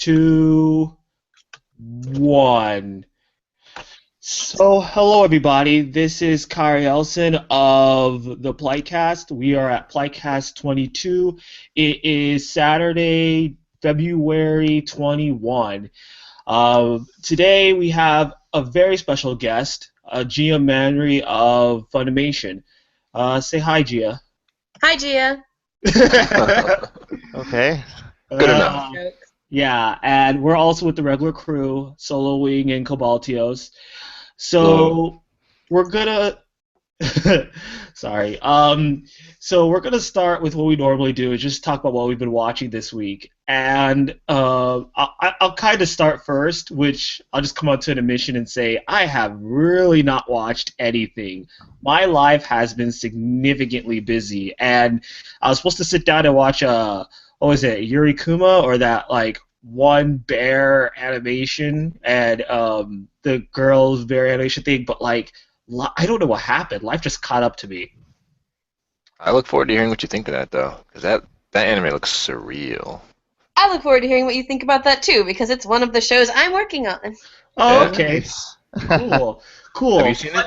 2, 1. So, hello everybody. This is Kari Elson of the Plightcast. We are at Plightcast 22. It is Saturday, February 21. Today we have a very special guest, Gia Manry of Funimation. Say hi, Gia. Hi, Gia. Okay. Good enough. Yeah, and we're also with the regular crew, Solo Wing and Cobaltios. So Hello. we're gonna sorry. So we're gonna start with what we normally do, is just talk about what we've been watching this week. And I'll kind of start first, which I'll just come out to an admission and say I have really not watched anything. My life has been significantly busy, and I was supposed to sit down and watch what was it, Yuri Kuma, or that like one bear animation and the girl's bear animation thing, but like I don't know what happened. Life just caught up to me. I look forward to hearing what you think of that, though, because that anime looks surreal. I look forward to hearing what you think about that, too, because it's one of the shows I'm working on. Oh, Yeah. okay. Cool. Have you seen it?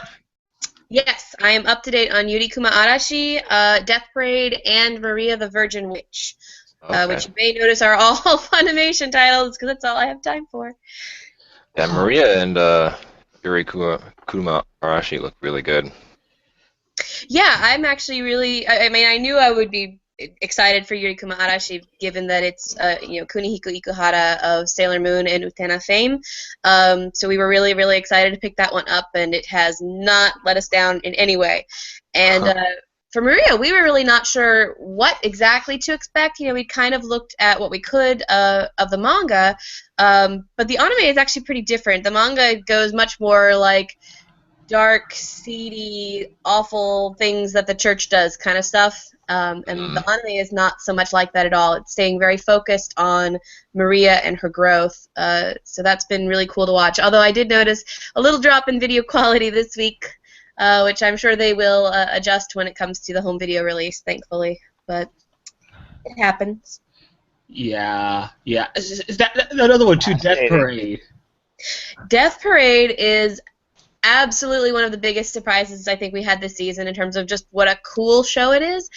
Yes, I am up to date on Yuri Kuma Arashi, Death Parade, and Maria the Virgin Witch, Okay. which you may notice are all Funimation titles, because that's all I have time for. Yeah, Maria and Yuri Kuma Arashi look really good. Yeah, I'm actually really. I mean, I knew I would be excited for Yuri Kuma Arashi, given that it's Kunihiko Ikuhara of Sailor Moon and Utena fame. So we were really, really excited to pick that one up, and it has not let us down in any way. And for Maria, we were really not sure what exactly to expect. You know, we kind of looked at what we could of the manga, but the anime is actually pretty different. The manga goes much more like dark, seedy, awful things that the church does kind of stuff. And the anime is not so much like that at all. It's staying very focused on Maria and her growth. So that's been really cool to watch. Although I did notice a little drop in video quality this week, which I'm sure they will adjust when it comes to the home video release, thankfully. But it happens. Yeah. Is that another one too? Death Parade. Death Parade is absolutely one of the biggest surprises I think we had this season in terms of just what a cool show it is.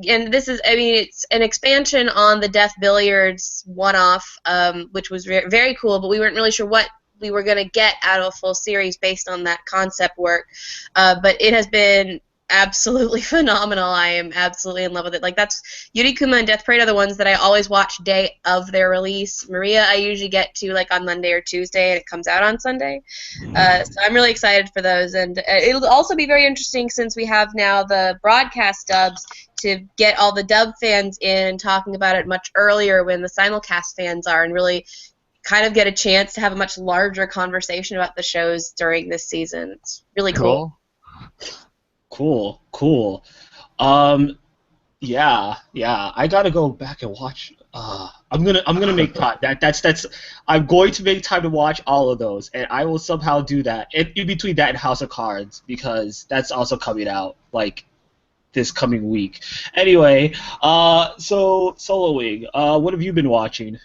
And this is, I mean, it's an expansion on the Death Billiards one-off, which was very cool, but we weren't really sure what we were going to get out of a full series based on that concept work. But it has been absolutely phenomenal. I am absolutely in love with it. Like, that's Yuri Kuma and Death Parade are the ones that I always watch day of their release. Maria I usually get to like on Monday or Tuesday, and it comes out on Sunday. So I'm really excited for those, and it'll also be very interesting since we have now the broadcast dubs to get all the dub fans in talking about it much earlier when the simulcast fans are, and really kind of get a chance to have a much larger conversation about the shows during this season. It's really cool. Cool. Yeah. I gotta go back and watch. I'm gonna make time. That's. I'm going to make time to watch all of those, and I will somehow do that in between that and House of Cards, because that's also coming out like this coming week. Anyway, so Solo Wing, what have you been watching?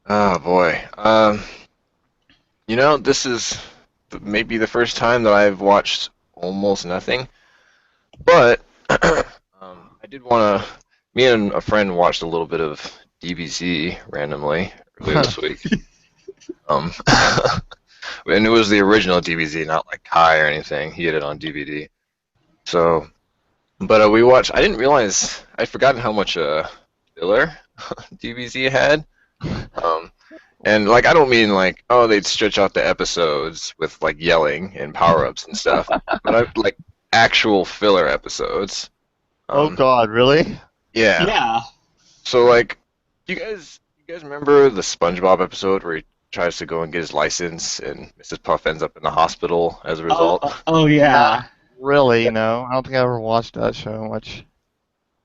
Oh boy. This is maybe the first time that I've watched almost nothing, but I did want to. Me and a friend watched a little bit of DBZ randomly earlier this week. And it was the original DBZ, not like Kai or anything. He had it on DVD. So, but we watched. I didn't realize. I'd forgotten how much filler DBZ had. And like, I don't mean like, oh, they'd stretch out the episodes with like yelling and power-ups and stuff, but like actual filler episodes. Oh God, really? Yeah. So like, you guys remember the SpongeBob episode where he tries to go and get his license and Mrs. Puff ends up in the hospital as a result? Oh yeah. Not really, no. I don't think I ever watched that show much.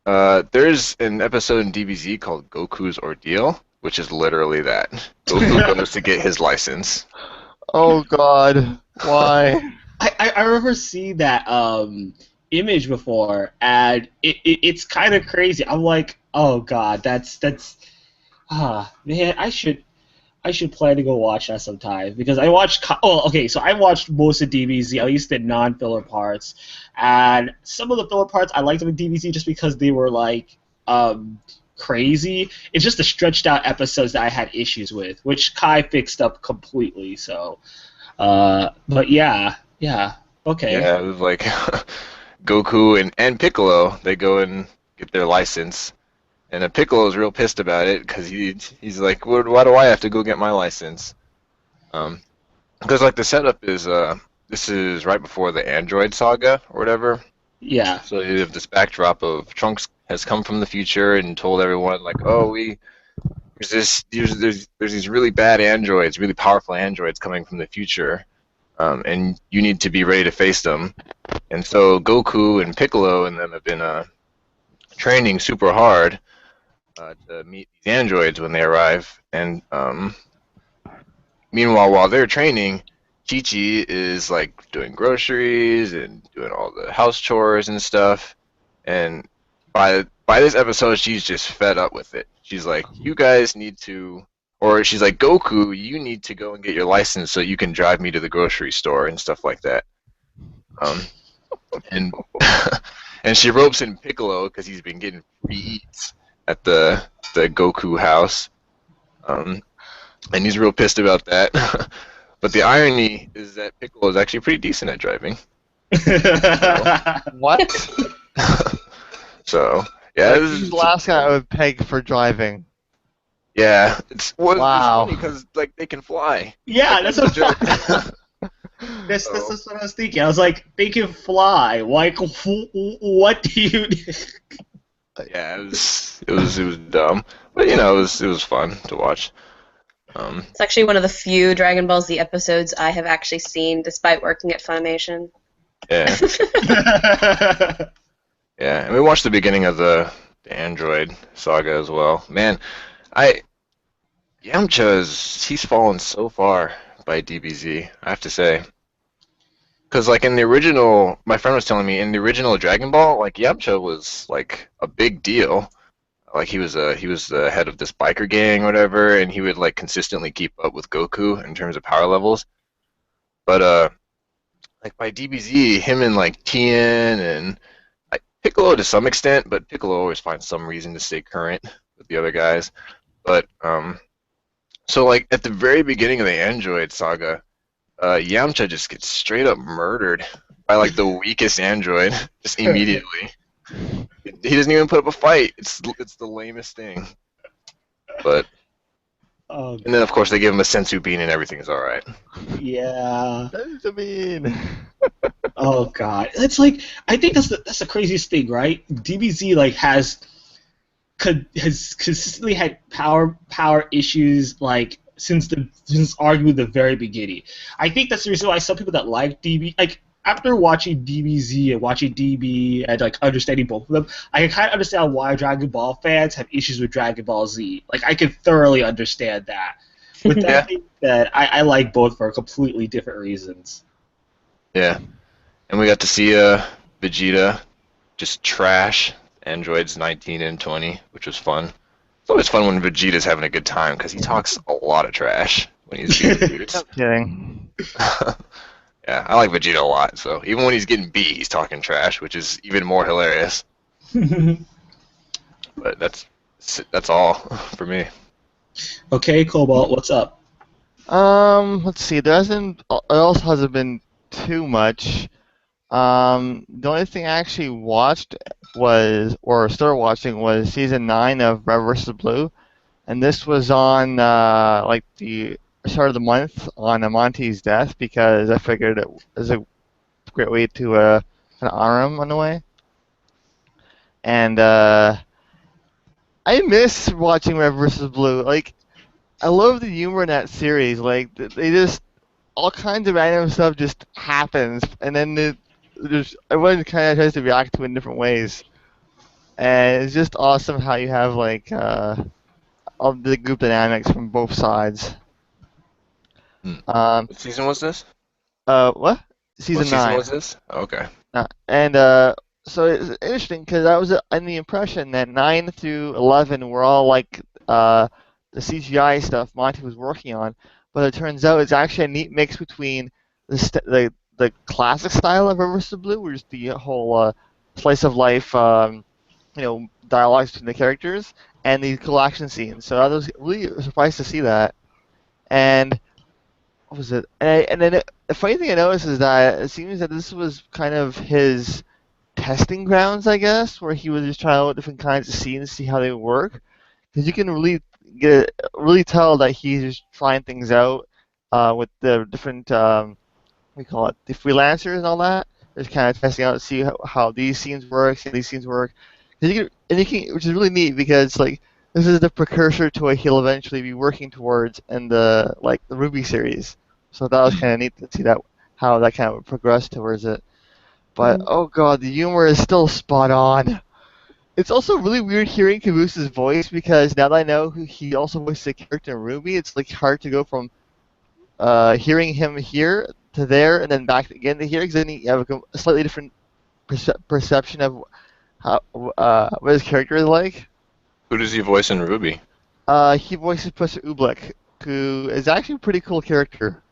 There's an episode in DBZ called Goku's Ordeal, which is literally that. Goku goes to get his license. Oh God, why? I remember seeing that image before, and it's kind of crazy. I'm like, oh God, that's man, I should I should plan to go watch that sometime because I watched. Oh, okay. So I watched most of DBZ, at least the non-filler parts, and some of the filler parts I liked them in DBZ just because they were like crazy. It's just the stretched out episodes that I had issues with, which Kai fixed up completely. So, but yeah, okay. Yeah, it was like Goku and Piccolo. They go and get their license, and Piccolo is real pissed about it because he's like, why do I have to go get my license? Because like the setup is this is right before the Android saga or whatever. Yeah. So you have this backdrop of Trunks has come from the future and told everyone like, oh, there's these really bad androids, really powerful androids coming from the future, and you need to be ready to face them. And so Goku and Piccolo and them have been training super hard to meet these androids when they arrive. And meanwhile, while they're training, Chi-Chi is like doing groceries and doing all the house chores and stuff. And by this episode, she's just fed up with it. She's like, you guys need to, or she's like, Goku, you need to go and get your license so you can drive me to the grocery store and stuff like that. And and she ropes in Piccolo because he's been getting free eats at the Goku house. And he's real pissed about that. But the irony is that Piccolo is actually pretty decent at driving. What? So yeah, He's the last guy I would peg for driving. yeah, it's Wow. funny because like they can fly. Yeah, that's what, that's what I was thinking. I was like, they can fly. Like, what do you do? Yeah, it was dumb, but you know, it was fun to watch. It's actually one of the few Dragon Ball Z episodes I have actually seen, despite working at Funimation. Yeah, yeah, and we watched the beginning of the Android saga as well. Man, he's fallen so far by DBZ, I have to say. Because like in the original, my friend was telling me in the original Dragon Ball, like Yamcha was like a big deal. Like he was the head of this biker gang or whatever, and he would like consistently keep up with Goku in terms of power levels. But like by DBZ, him and like Tien and Piccolo to some extent, but Piccolo always finds some reason to stay current with the other guys. But so like at the very beginning of the Android saga, Yamcha just gets straight up murdered by like the weakest android just immediately. He doesn't even put up a fight. It's the lamest thing. But and then of course they give him a sensu bean and everything's all right. Yeah. Sensu bean. Oh god, it's like I think that's the craziest thing, right? DBZ like has consistently had power issues like since arguably the very beginning. I think that's the reason why some people that like DB like after watching DBZ and watching DB and like understanding both of them, I can kind of understand why Dragon Ball fans have issues with Dragon Ball Z. Like I can thoroughly understand that. With that being said, I like both for completely different reasons. Yeah, and we got to see Vegeta just trash androids 19 and 20, which was fun. It's always fun when Vegeta's having a good time because he talks a lot of trash when he's being abused. Kidding. Yeah, I like Vegeta a lot, so even when he's getting beat, he's talking trash, which is even more hilarious. But that's all for me. Okay, Cobalt, what's up? Let's see. There else hasn't been too much. The only thing I actually watched or started watching was season 9 of Red vs. Blue, and this was on like the start of the month on Amonte's death because I figured it was a great way to kind of honor him on the way. And I miss watching Red vs. Blue. Like, I love the humor in that series. Like, they just all kinds of random stuff just happens, and then everyone kind of tries to react to it in different ways. And it's just awesome how you have like all the group dynamics from both sides. What season was this? What? Season 9. What season was this? Oh, okay. And so it's interesting because I was under the impression that 9 through 11 were all like the the CGI stuff Monty was working on, but it turns out it's actually a neat mix between the classic style of Reverse Blue, which is the whole slice of life, dialogues between the characters, and the cool action scenes. So I was really surprised to see that. And what was it? And then the funny thing I noticed is that it seems that this was kind of his testing grounds, I guess, where he was just trying out different kinds of scenes to see how they work. Because you can really tell that he's just trying things out with the different we call it the freelancers and all that. Just kind of testing out to see how these scenes work, see how these scenes work. Which is really neat because like this is the precursor to what he'll eventually be working towards in the Ruby series. So that was kind of neat to see how that kind of progressed towards it. But oh god, the humor is still spot on. It's also really weird hearing Caboose's voice because now that I know who he also voiced a character in Ruby, it's like hard to go from hearing him here to there and then back again to here because then you have a slightly different perception of how what his character is like. Who does he voice in Ruby? He voices Professor Oobleck, who is actually a pretty cool character.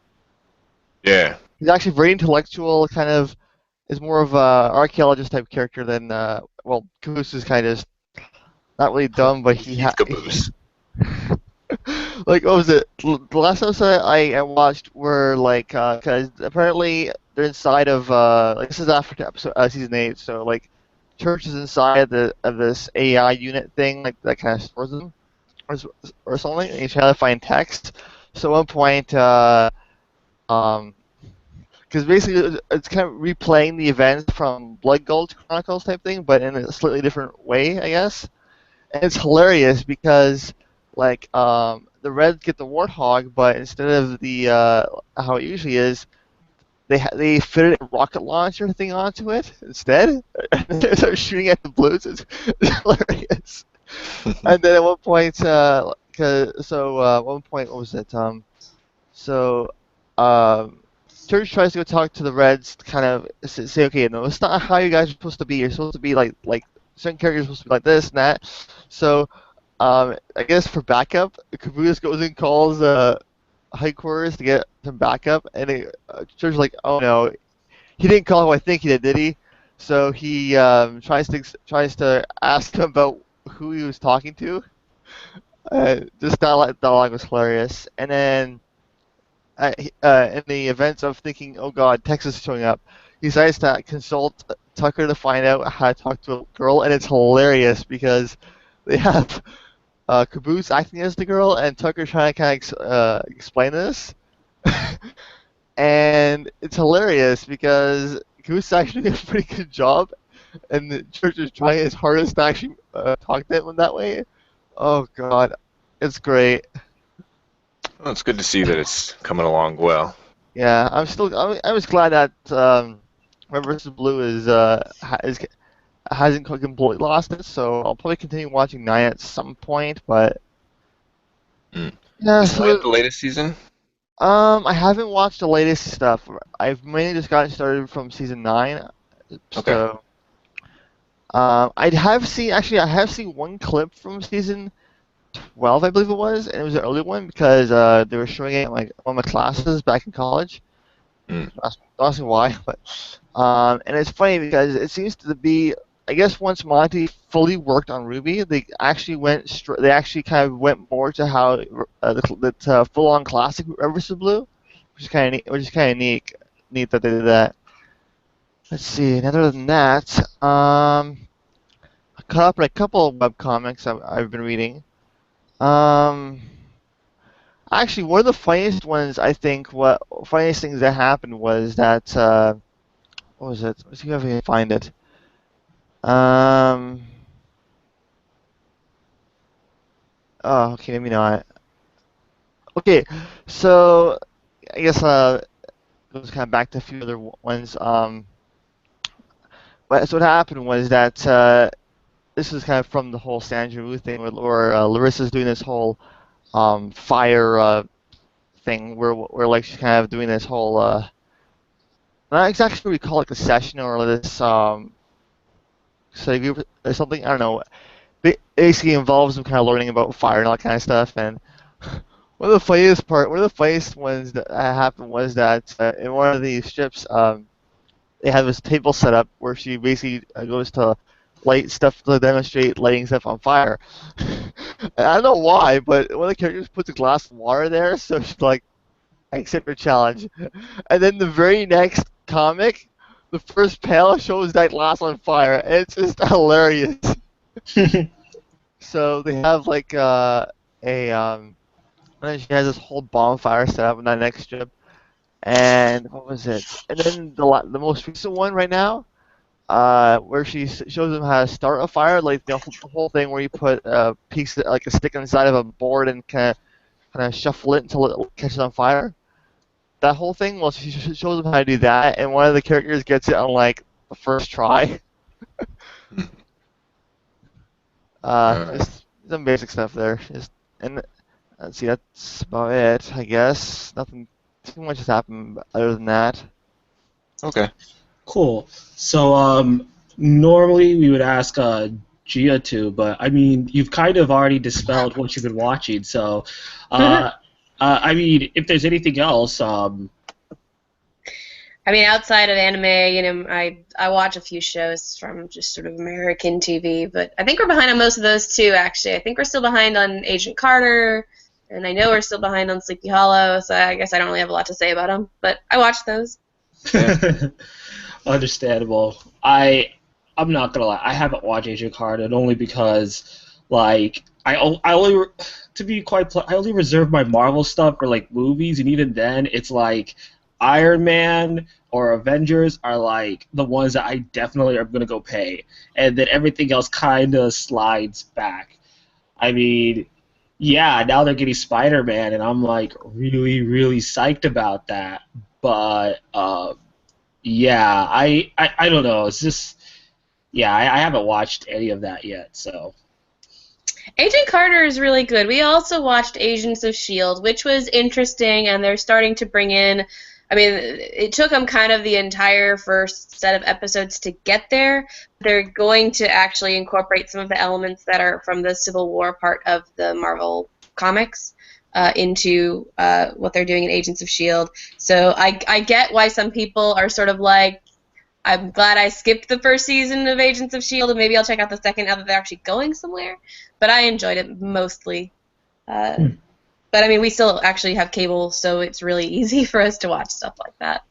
Yeah. He's actually very intellectual, kind of is more of a archaeologist type character than Caboose is kind of not really dumb, but He's Caboose. Like what was it? The last episode I watched were like because apparently they're inside of this is after episode season 8, so like Church is inside of this AI unit thing like that kind of stores them or something, and you try to find text. So at one point because basically it's kind of replaying the events from Blood Gulch Chronicles type thing, but in a slightly different way, I guess. And it's hilarious because the Reds get the Warthog, but instead of the how it usually is, they fit a rocket launcher thing onto it instead. They start shooting at the Blues. It's hilarious. And then at one point, at one point, what was it? Church tries to go talk to the Reds to kind of say, okay, no, it's not how you guys are supposed to be. You're supposed to be like certain characters are supposed to be like this and that. So, I guess for backup, Caboose goes and calls headquarters to get some backup, and Church is like, oh no, he didn't call who I think he did he? So he tries to ask him about who he was talking to. This dialogue was hilarious, and then. In the events of thinking, oh god, Texas is showing up, he decides to consult Tucker to find out how to talk to a girl, and it's hilarious because they have Caboose acting as the girl, and Tucker trying to kind of explain this. And it's hilarious because Caboose is actually doing a pretty good job, and the Church is trying his hardest to actually talk to him in that way. Oh god, it's great. Well, it's good to see that it's coming along well. Yeah, I was glad that Red vs. Blue hasn't completely lost it, so I'll probably continue watching 9 at some point, but yeah. Is 9 the latest season? I haven't watched the latest stuff. I've mainly just gotten started from season 9. Okay. So I have seen one clip from season 12, I believe it was, and it was an early one because they were showing it in one of my classes back in college. Don't ask me why, but and it's funny because it seems to be, I guess, once Monty fully worked on Ruby, they actually kind of went more to how the full-on classic Reverse Blue, which is kind of neat that they did that. Let's see. And other than that, I caught up on a couple of webcomics I've been reading. Actually, one of the funniest ones, I think, funniest things that happened was that, what was it? Let's see if I can find it. Oh, okay, maybe not. Okay, so, I guess, goes kind of back to a few other ones. So what happened was that, this was kind of from the whole Sandra Wu thing, where Larissa's doing this whole fire thing, where like she's kind of doing this whole not exactly what we call it, a session or this study group or something. I don't know. Basically involves them kind of learning about fire and all that kind of stuff, and One of the funniest ones that happened was that in one of these strips, they have this table set up where she basically goes to light stuff to demonstrate lighting stuff on fire. And I don't know why, but one of the characters puts a glass of water there, so she's like, "I accept your challenge." And then the very next comic, the first panel shows that glass on fire, and it's just hilarious. So they have like and then she has this whole bonfire set up in that next strip. And what was it? And then the most recent one right now, where she shows them how to start a fire, like the whole thing where you put a piece, like a stick inside of a board and kind of shuffle it until it catches on fire. That whole thing, well, she shows them how to do that, and one of the characters gets it on like the first try. Just some basic stuff there. And let's see, that's about it, I guess. Nothing too much has happened other than that. Okay. Cool. So normally we would ask Gia to, but I mean you've kind of already dispelled what you've been watching. So I mean if there's anything else, I mean, outside of anime, I watch a few shows from just sort of American TV, but I think we're behind on most of those too. Actually, I think we're still behind on Agent Carter, and I know we're still behind on Sleepy Hollow. So I guess I don't really have a lot to say about them, but I watch those. Understandable. I'm not gonna lie. I haven't watched Agent Carter only because like I only to be I only reserve my Marvel stuff for like movies, and even then it's like Iron Man or Avengers are like the ones that I definitely are gonna go pay, and then everything else kind of slides back. I mean, yeah, now they're getting Spider-Man, and I'm like really, really psyched about that. But yeah, I don't know. It's just yeah, I haven't watched any of that yet, so. Agent Carter is really good. We also watched Agents of S.H.I.E.L.D., which was interesting, and they're starting to bring in. I mean, it took them kind of the entire first set of episodes to get there. They're going to actually incorporate some of the elements that are from the Civil War part of the Marvel comics into what they're doing in Agents of S.H.I.E.L.D. So I get why some people are sort of like, I'm glad I skipped the first season of Agents of S.H.I.E.L.D. and maybe I'll check out the second now that they're actually going somewhere. But I enjoyed it mostly. But I mean, we still actually have cable, so it's really easy for us to watch stuff like that.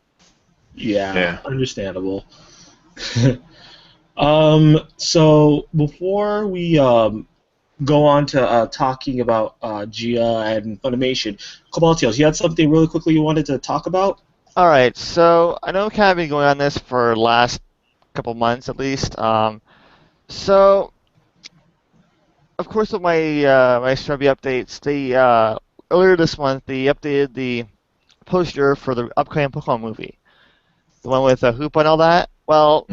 Yeah. Understandable. So before we go on to talking about Gia and Funimation, Cobaltios, you had something really quickly you wanted to talk about? All right, so I know I've kind of been going on this for the last couple months at least. So, of course, with my my Stubby updates, earlier this month they updated the poster for the upcoming Pokemon movie, the one with Hoopa and all that. Well,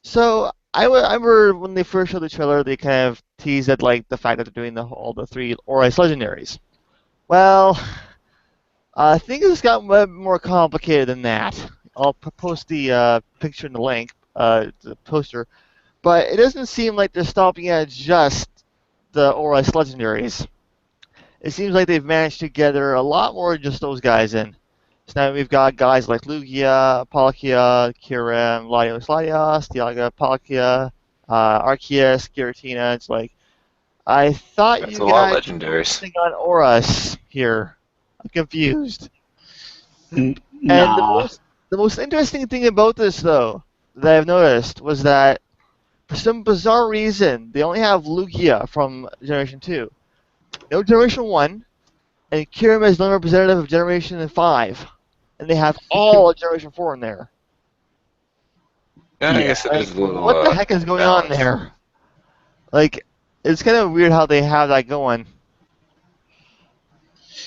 so I remember when they first showed the trailer, they kind of teased at like the fact that they're doing all the three Oris legendaries. Well, things got more complicated than that. I'll post the picture and the link, the poster, but it doesn't seem like they're stopping at just the Oris legendaries. It seems like they've managed to gather a lot more than just those guys in. So now we've got guys like Lugia, Palkia, Kyurem, Latios Latios, Dialga, Palkia, Arceus, Giratina. It's like, I thought That's you a lot of guys were legendaries. focusing on Oris here. I'm confused. And Nah. the most interesting thing about this, though, that I've noticed was that for some bizarre reason, they only have Lugia from Generation 2. No Generation 1, and Kyurem is no representative of Generation 5. And they have all of Generation 4 in there. Yeah, I Yeah. guess it is a little. What the heck is going on there? Like, it's kind of weird how they have that going.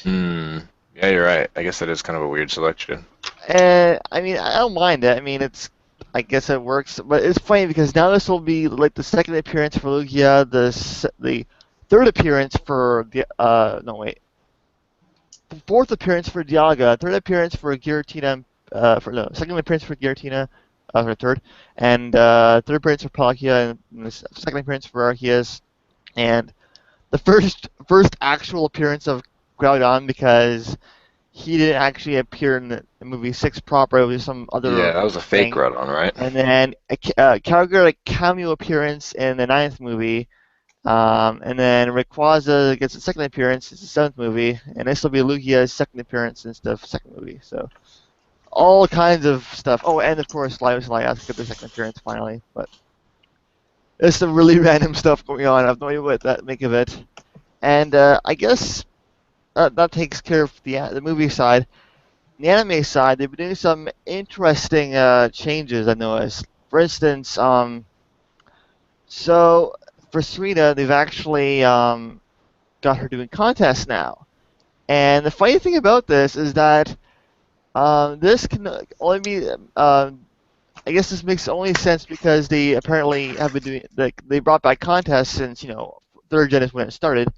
Yeah, you're right. I guess that is kind of a weird selection. And I mean, I don't mind it. I mean, I guess it works. But it's funny because now this will be like the second appearance for Lugia, the third appearance for the no wait, fourth appearance for Dialga, third appearance for Giratina, second appearance for Giratina, or third, and third appearance for Palkia, and the second appearance for Arceus, and the first actual appearance of Groudon, because he didn't actually appear in the movie 6 proper. It was some Yeah, other that was a fake thing. Groudon, right? And then Calgary a cameo appearance in the 9th movie. And then Rayquaza gets a second appearance in the 7th movie. And this will be Lugia's second appearance in the 2nd movie. So all kinds of stuff. Oh, and of course, Laios got their second appearance finally. But there's some really random stuff going on. I have no idea what that make of it. And I guess that takes care of the movie side. The anime side, they've been doing some interesting changes, I noticed. For instance, so for Serena, they've actually got her doing contests now. And the funny thing about this is that this can only be, I guess this makes only sense because they apparently have been doing, like, they brought back contests since, 3rd gen is when it started.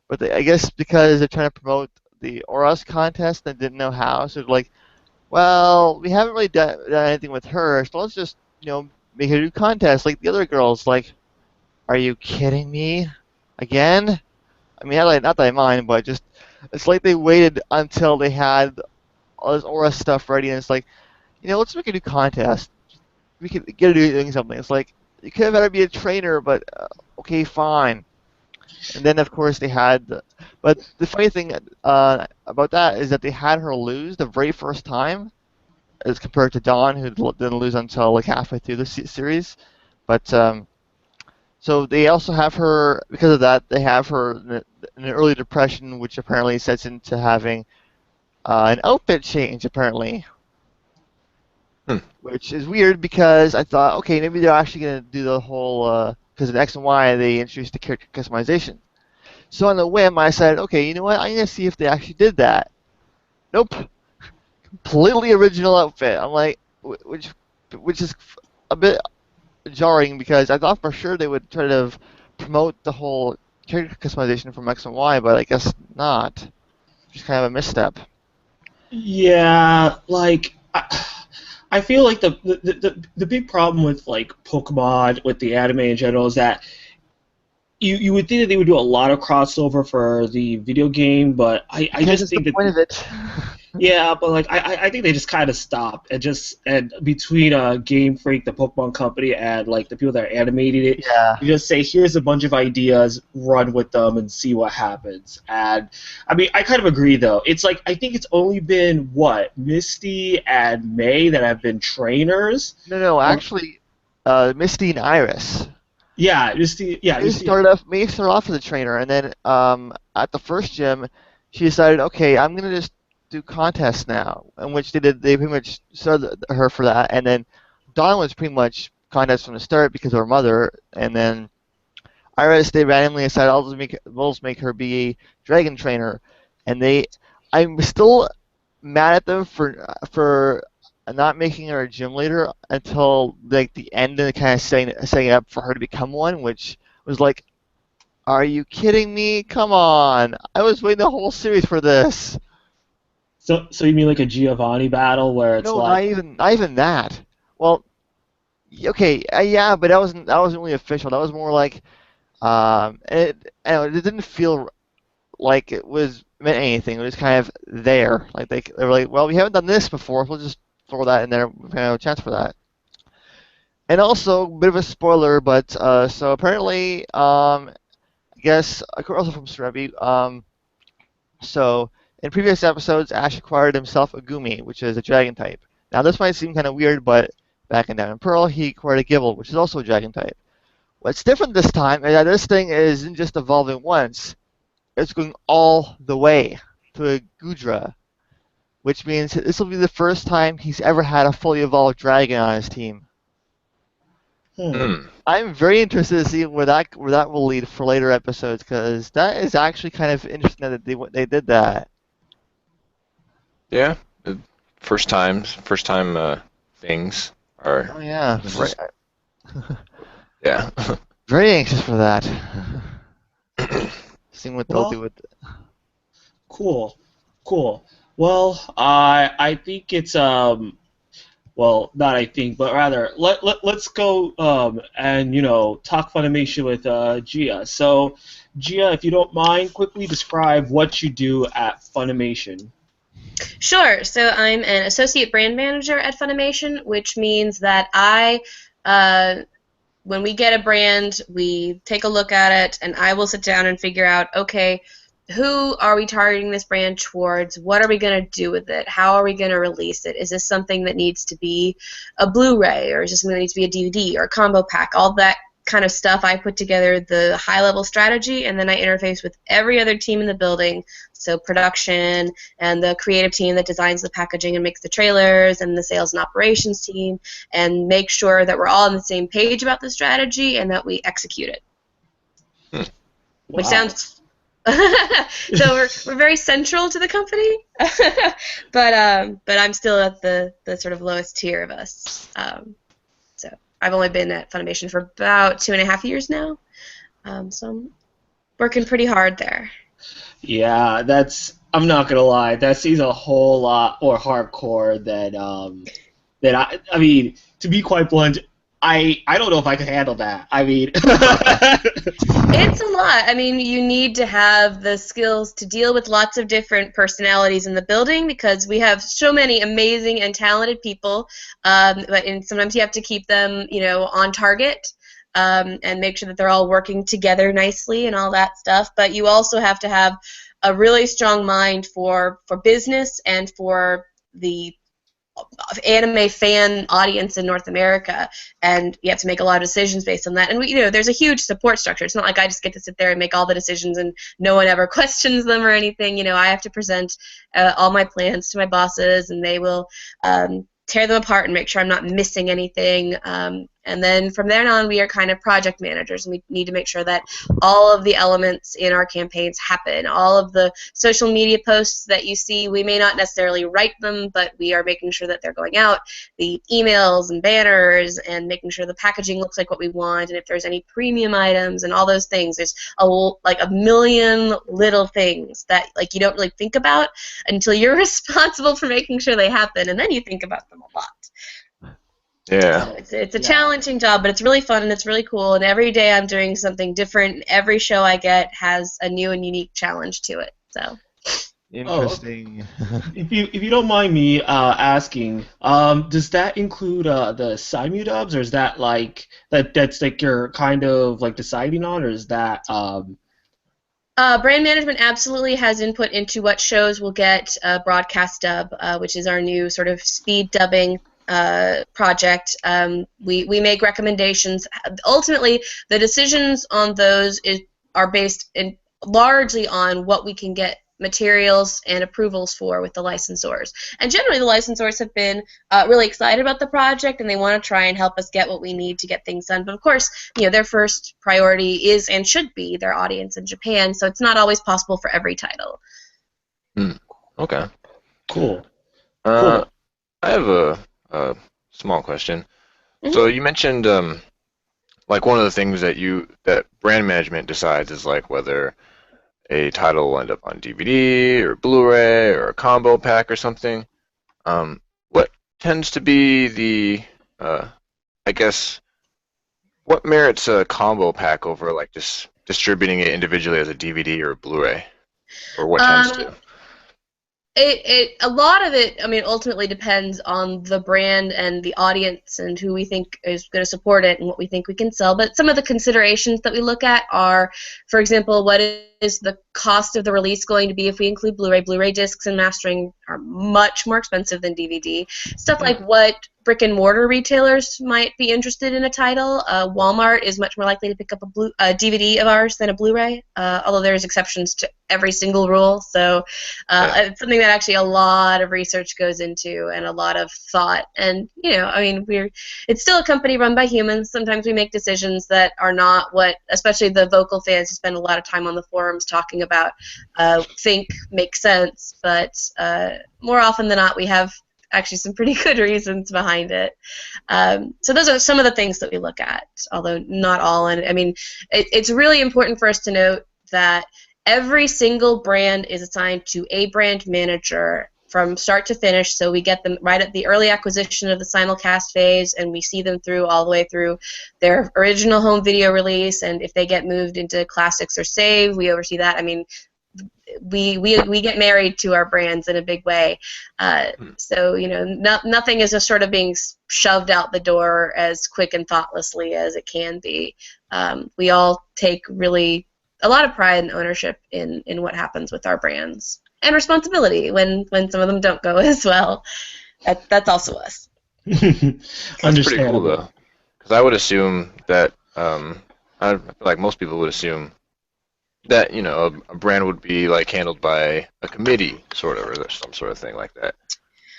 But I guess because they're trying to promote the Oros contest, they didn't know how. So, like, well, we haven't really done anything with her, so let's just, make her do contests like the other girls. Like, are you kidding me? Again? I mean, not that I mind, but just, it's like they waited until they had all this Aura stuff ready, and it's like, let's make a new contest. We could get her doing something. It's like, you could have had her be a trainer, but, okay, fine. And then, of course, they had, but the funny thing about that is that they had her lose the very first time, as compared to Dawn, who didn't lose until like halfway through the series. But so they also have her, because of that, they have her in an early depression, which apparently sets into having an outfit change, apparently. Which is weird because I thought, okay, maybe they're actually going to do the whole, because in X and Y they introduced the character customization. So on the whim, I said, okay, you know what, I'm going to see if they actually did that. Nope. Completely original outfit. I'm like, which is a bit jarring because I thought for sure they would try to promote the whole character customization from X and Y, but I guess not. Just kind of a misstep. Yeah, like I feel like the big problem with like Pokemon with the anime in general is that you would think that they would do a lot of crossover for the video game, but I Because just it's the think that point of it. yeah, but like I think they just kind of stopped and between Game Freak, the Pokemon company, and like the people that animated it, Yeah. you just say here's a bunch of ideas, run with them and see what happens. And I mean I kind of agree though. It's like I think it's only been what Misty and May that have been trainers. No, actually, Misty and Iris. Yeah, Misty. Yeah, Misty. May started off as a trainer, and then at the first gym, she decided, okay, I'm gonna just do contests now, in which they pretty much started her for that, and then Dawn was pretty much contest from the start because of her mother, and then Iris they randomly decided we'll just make her be a dragon trainer, and I'm still mad at them for not making her a gym leader until like the end and kind of setting up for her to become one, which was like, are you kidding me? Come on! I was waiting the whole series for this. So you mean like a Giovanni battle where it's No, like not even that. Well, okay, yeah, but that wasn't really official. That was more like, it didn't feel like it was meant anything. It was kind of there. Like they were like, well, we haven't done this before, so we'll just throw that in there. We have a chance for that. And also, a bit of a spoiler, but so apparently, I guess also from Serebi, so in previous episodes, Ash acquired himself a Gumi, which is a dragon type. Now this might seem kind of weird, but back in Diamond and Pearl, he acquired a Gible, which is also a dragon type. What's different this time is that this thing isn't just evolving once; it's going all the way to a Gudra, which means this will be the first time he's ever had a fully evolved dragon on his team. hmm. I'm very interested to see where that will lead for later episodes, because that is actually kind of interesting that they did that. Yeah, first time things are. Oh yeah, This right. is, yeah. Very anxious for that. Seeing what they'll do Well, with. cool. Well, I think it's well, not I think, but rather let's go and talk Funimation with Gia. So, Gia, if you don't mind, quickly describe what you do at Funimation. Sure. So I'm an associate brand manager at Funimation, which means that when we get a brand, we take a look at it, and I will sit down and figure out, okay, who are we targeting this brand towards? What are we going to do with it? How are we going to release it? Is this something that needs to be a Blu-ray, or is this something that needs to be a DVD or a combo pack? All that kind of stuff. I put together the high-level strategy, and then I interface with every other team in the building, so production and the creative team that designs the packaging and makes the trailers, and the sales and operations team, and make sure that we're all on the same page about the strategy and that we execute it. Wow. Which sounds... so we're very central to the company, but I'm still at the sort of lowest tier of us. So I've only been at Funimation for about 2.5 years now, so I'm working pretty hard there. Yeah, I'm not gonna lie, that seems a whole lot more hardcore than I mean, to be quite blunt, I don't know if I could handle that. I mean, it's a lot. I mean, you need to have the skills to deal with lots of different personalities in the building, because we have so many amazing and talented people, and sometimes you have to keep them, on target, and make sure that they're all working together nicely and all that stuff. But you also have to have a really strong mind for business and for the anime fan audience in North America, and you have to make a lot of decisions based on that. And there's a huge support structure. It's not like I just get to sit there and make all the decisions and no one ever questions them or anything. I have to present all my plans to my bosses, and they will tear them apart and make sure I'm not missing anything. And then from there on, we are kind of project managers, and we need to make sure that all of the elements in our campaigns happen. All of the social media posts that you see, we may not necessarily write them, but we are making sure that they're going out. The emails and banners, and making sure the packaging looks like what we want, and if there's any premium items and all those things. There's a million little things that you don't really think about until you're responsible for making sure they happen, and then you think about them a lot. Yeah. So it's a challenging job, but it's really fun and it's really cool. And every day I'm doing something different. Every show I get has a new and unique challenge to it. So. Interesting. If you don't mind me asking, does that include the simul-dubs, or is that that's you're kind of deciding on, or is that brand management absolutely has input into what shows will get broadcast dub, which is our new sort of speed dubbing project. We make recommendations. Ultimately, the decisions on those are based largely on what we can get materials and approvals for with the licensors. And generally, the licensors have been really excited about the project, and they want to try and help us get what we need to get things done. But of course, their first priority is and should be their audience in Japan, so it's not always possible for every title. Okay. Cool. I have a small question. Mm-hmm. So you mentioned one of the things that brand management decides is whether a title will end up on DVD or Blu-ray or a combo pack or something. What tends to be the what merits a combo pack over just distributing it individually as a DVD or a Blu-ray, or what tends to? A lot of it, ultimately depends on the brand and the audience and who we think is going to support it and what we think we can sell. But some of the considerations that we look at are, for example, what is the cost of the release going to be if we include Blu-ray? Blu-ray discs and mastering are much more expensive than DVD. Stuff like what brick and mortar retailers might be interested in a title. Walmart is much more likely to pick up a DVD of ours than a Blu-ray, although there's exceptions to every single rule. So it's something that actually a lot of research goes into and a lot of thought. And it's still a company run by humans. Sometimes we make decisions that are not what, especially the vocal fans who spend a lot of time on the forums talking about, think make sense. But more often than not, we have actually some pretty good reasons behind it. So those are some of the things that we look at, although not all. And it's really important for us to note that every single brand is assigned to a brand manager from start to finish. So we get them right at the early acquisition of the simulcast phase, and we see them through all the way through their original home video release. And if they get moved into classics or save, we oversee that. I mean, we get married to our brands in a big way. So, you know, nothing is just sort of being shoved out the door as quick and thoughtlessly as it can be. We all take really a lot of pride and ownership in what happens with our brands, and responsibility when some of them don't go as well. That's also us. That's pretty cool, though, because I would assume that I feel like most people would assume that, you know, a brand would be like handled by a committee, sort of, or some sort of thing like that.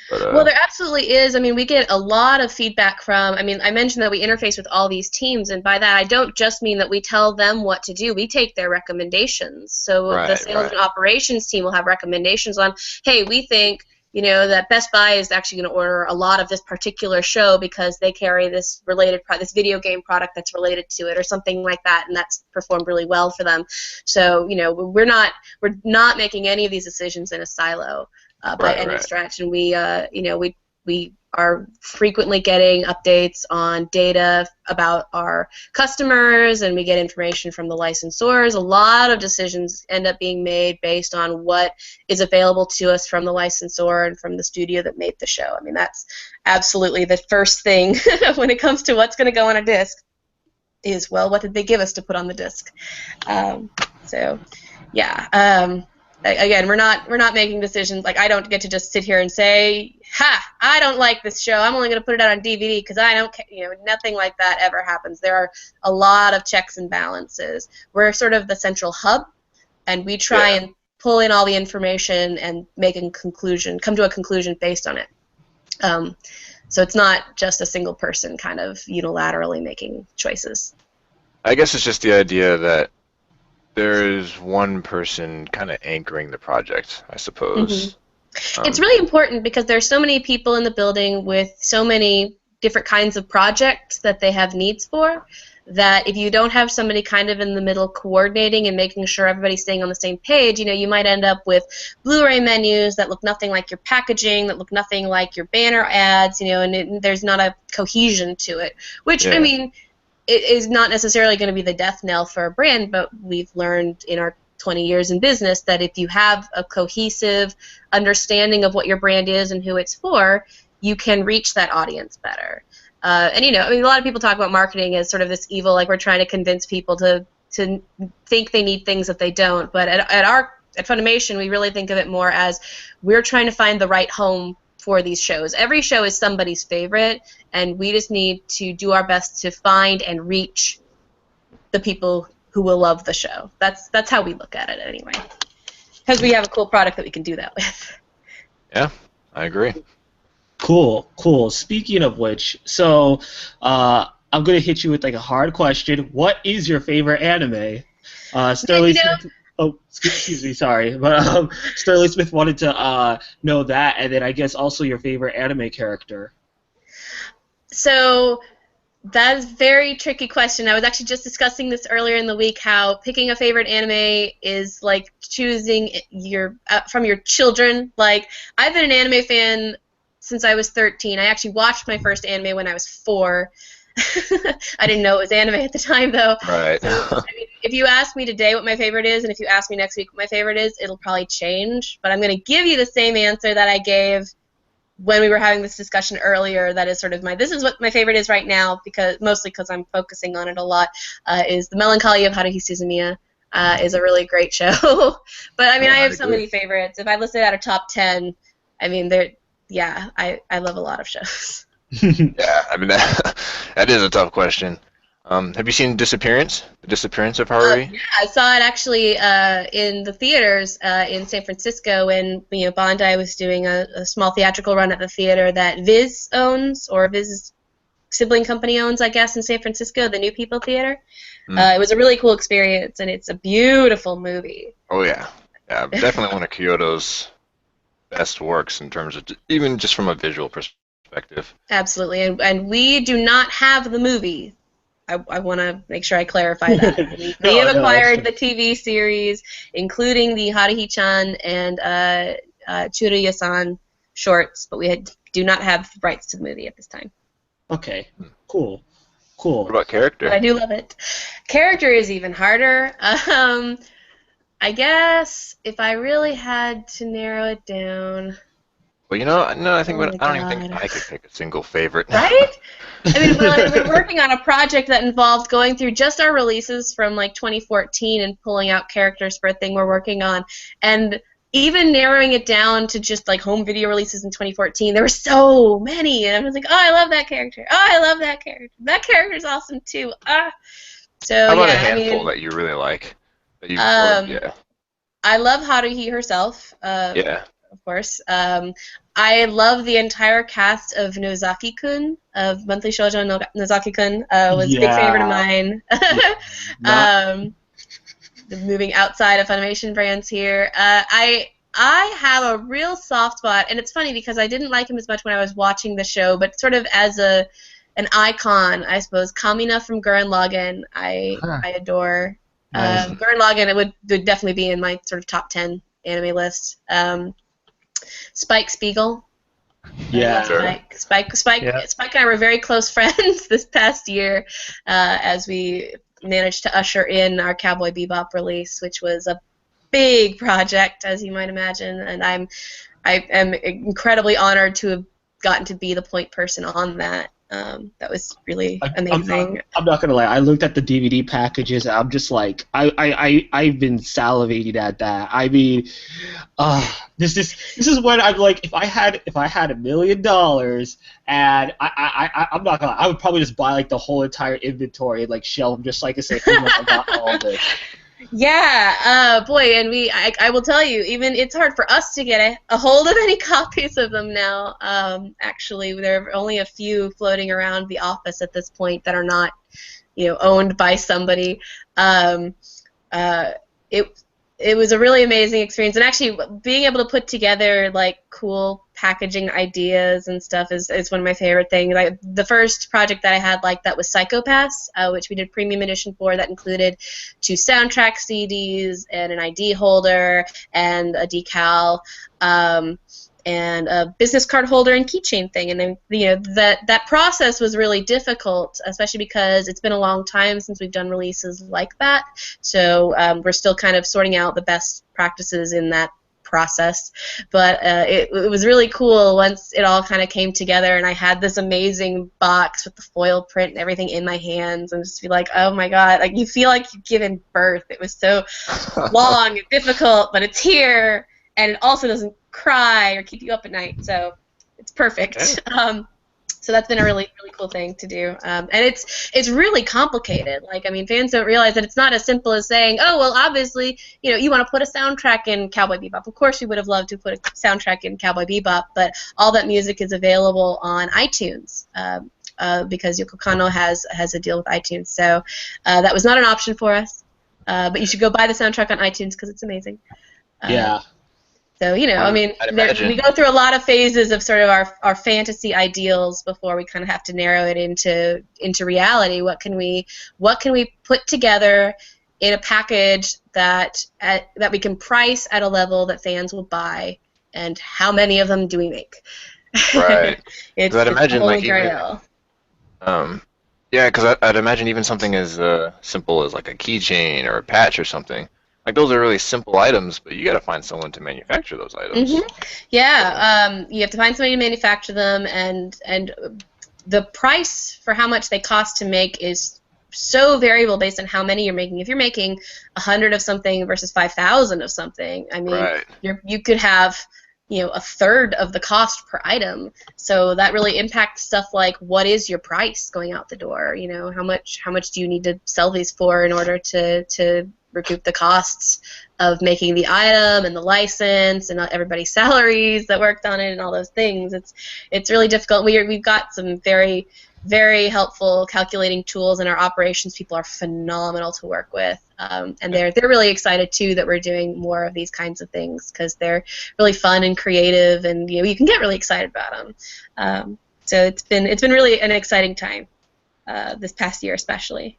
But, well, there absolutely is. I mean, we get a lot of feedback from, I mean, I mentioned that we interface with all these teams, and by that I don't just mean that we tell them what to do. We take their recommendations. So the sales and operations team will have recommendations on, hey, we think, you know, that Best Buy is actually going to order a lot of this particular show because they carry this related this video game product that's related to it, or something like that, and that's performed really well for them. So, you know, we're not making any of these decisions in a silo by any stretch, and we you know, we are frequently getting updates on data about our customers, and we get information from the licensors. A lot of decisions end up being made based on what is available to us from the licensor and from the studio that made the show. I mean, that's absolutely the first thing when it comes to what's going to go on a disc is, well, what did they give us to put on the disc? So, yeah. Again, we're not making decisions. Like, I don't get to just sit here and say, "Ha, I don't like this show. I'm only going to put it out on DVD because I don't." You know, nothing like that ever happens. There are a lot of checks and balances. We're sort of the central hub, and we try and pull in all the information and come to a conclusion based on it. So it's not just a single person kind of unilaterally making choices. I guess it's just the idea that there's one person kind of anchoring the project, I suppose. Mm-hmm. It's really important because there's so many people in the building with so many different kinds of projects that they have needs for, that if you don't have somebody kind of in the middle coordinating and making sure everybody's staying on the same page, you know, you might end up with Blu-ray menus that look nothing like your packaging, that look nothing like your banner ads, you know, and there's not a cohesion to it, which, I mean, it is not necessarily going to be the death knell for a brand, but we've learned in our 20 years in business that if you have a cohesive understanding of what your brand is and who it's for, you can reach that audience better. And, you know, I mean, a lot of people talk about marketing as sort of this evil, like we're trying to convince people to think they need things that they don't. But at Funimation, we really think of it more as we're trying to find the right home for these shows. Every show is somebody's favorite, and we just need to do our best to find and reach the people who will love the show. That's how we look at it anyway, because we have a cool product that we can do that with. Yeah, I agree. Cool. Speaking of which, so I'm gonna hit you with like a hard question. What is your favorite anime? Sterling Smith. Oh, excuse me, sorry, but Sterling Smith wanted to know that, and then I guess also your favorite anime character. So that is a very tricky question. I was actually just discussing this earlier in the week, how picking a favorite anime is like choosing from your children. Like, I've been an anime fan since I was 13. I actually watched my first anime when I was 4. I didn't know it was anime at the time, though. Right. So, I mean, if you ask me today what my favorite is, and if you ask me next week what my favorite is, it'll probably change. But I'm going to give you the same answer that I gave when we were having this discussion earlier. That is sort of this is what my favorite is right now, mostly because I'm focusing on it a lot, is The Melancholy of Haruhi Suzumiya. Is a really great show. But, I mean, I have so many favorites. If I listed out a top 10, I mean, I love a lot of shows. Yeah, I mean, that is a tough question. Have you seen Disappearance? The Disappearance of Haruhi? Yeah, I saw it actually in the theaters in San Francisco when Bandai was doing a small theatrical run at the theater that Viz owns, or Viz's sibling company owns, I guess, in San Francisco, the New People Theater. It was a really cool experience, and it's a beautiful movie. Oh, yeah. Yeah, definitely one of Kyoto's best works in terms of even just from a visual perspective. Absolutely, and we do not have the movie. I want to make sure I clarify that. We have acquired the TV series, including the Haruhi-chan and Churiya-san shorts, but we do not have rights to the movie at this time. Okay, cool. What about character? But I do love it. Character is even harder. I guess if I really had to narrow it down. Well, no, I think Oh my I don't even think God. I could pick a single favorite. Right? I mean, well, I've been working on a project that involved going through just our releases from like 2014 and pulling out characters for a thing we're working on, and even narrowing it down to just like home video releases in 2014, there were so many, and I was like, oh, I love that character. Oh, I love that character. That character's awesome too. So How about yeah, a handful I mean, that you really like? That you sort of, yeah. I love Haruhi herself. Yeah. Of course. I love the entire cast of Nozaki-kun, of Monthly Shoujo Nozaki-kun. Was a big favorite of mine. Moving outside of Funimation brands here. I have a real soft spot, and it's funny because I didn't like him as much when I was watching the show, but sort of as an icon, I suppose. Kamina from Gurren Lagann, I adore. Nice. Gurren Lagann, it would definitely be in my sort of top 10 anime list. Spike Spiegel. Yeah. Spike and I were very close friends this past year as we managed to usher in our Cowboy Bebop release, which was a big project, as you might imagine, and I am incredibly honored to have gotten to be the point person on that. That was really amazing. I'm not gonna lie. I looked at the DVD packages. And I'm just like, I've been salivating at that. I mean, this is when I'm like, if I had $1 million, and I'm not gonna lie, I would probably just buy like the whole entire inventory and like shelf them just so I could say, hey, look, I got all this. Yeah, boy, and I will tell you, even it's hard for us to get a hold of any copies of them now. Actually, there are only a few floating around the office at this point that are not, owned by somebody. It was a really amazing experience, and actually being able to put together like cool packaging ideas and stuff is one of my favorite things. Like the first project that I had like that was Psychopaths, which we did premium edition for, that included 2 soundtrack CDs and an ID holder and a decal. And a business card holder and keychain thing, and then that process was really difficult, especially because it's been a long time since we've done releases like that. So we're still kind of sorting out the best practices in that process. But it was really cool once it all kind of came together, and I had this amazing box with the foil print and everything in my hands, and just be like, oh my god, like you feel like you've given birth. It was so long and difficult, but it's here, and it also doesn't cry or keep you up at night, so it's perfect. Okay. So that's been a really, really cool thing to do, and it's really complicated. Like, I mean, fans don't realize that it's not as simple as saying, oh, well, obviously, you want to put a soundtrack in Cowboy Bebop. Of course, we would have loved to put a soundtrack in Cowboy Bebop, but all that music is available on iTunes. Because Yoko Kanno has a deal with iTunes, so that was not an option for us. But you should go buy the soundtrack on iTunes because it's amazing. Yeah. So, I mean, we go through a lot of phases of sort of our fantasy ideals before we kind of have to narrow it into reality. What can we put together in a package that we can price at a level that fans will buy, and how many of them do we make? Right. It's I'd imagine Holy like Grail. yeah, because I'd imagine even something as simple as like a keychain or a patch or something. Like those are really simple items, but you got to find someone to manufacture those items. Mm-hmm. Yeah, you have to find somebody to manufacture them, and the price for how much they cost to make is so variable based on how many you're making. If you're making 100 of something versus 5,000 of something, I mean, Right. you could have a third of the cost per item. So that really impacts stuff like what is your price going out the door? How much do you need to sell these for in order to recoup the costs of making the item and the license and everybody's salaries that worked on it and all those things. It's really difficult. We've got some very, very helpful calculating tools, and our operations people are phenomenal to work with. And they're really excited too that we're doing more of these kinds of things because they're really fun and creative, and you can get really excited about them. So it's been really an exciting time this past year especially.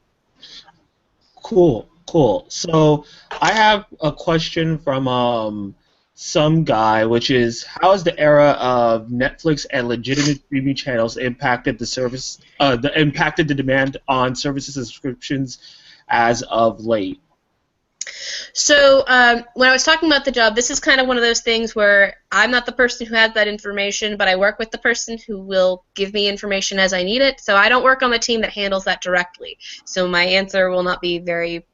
Cool. So I have a question from some guy, which is how has the era of Netflix and legitimate streaming channels impacted impacted the demand on services and subscriptions as of late? So when I was talking about the job, this is kind of one of those things where I'm not the person who has that information, but I work with the person who will give me information as I need it. So I don't work on the team that handles that directly. So my answer will not be very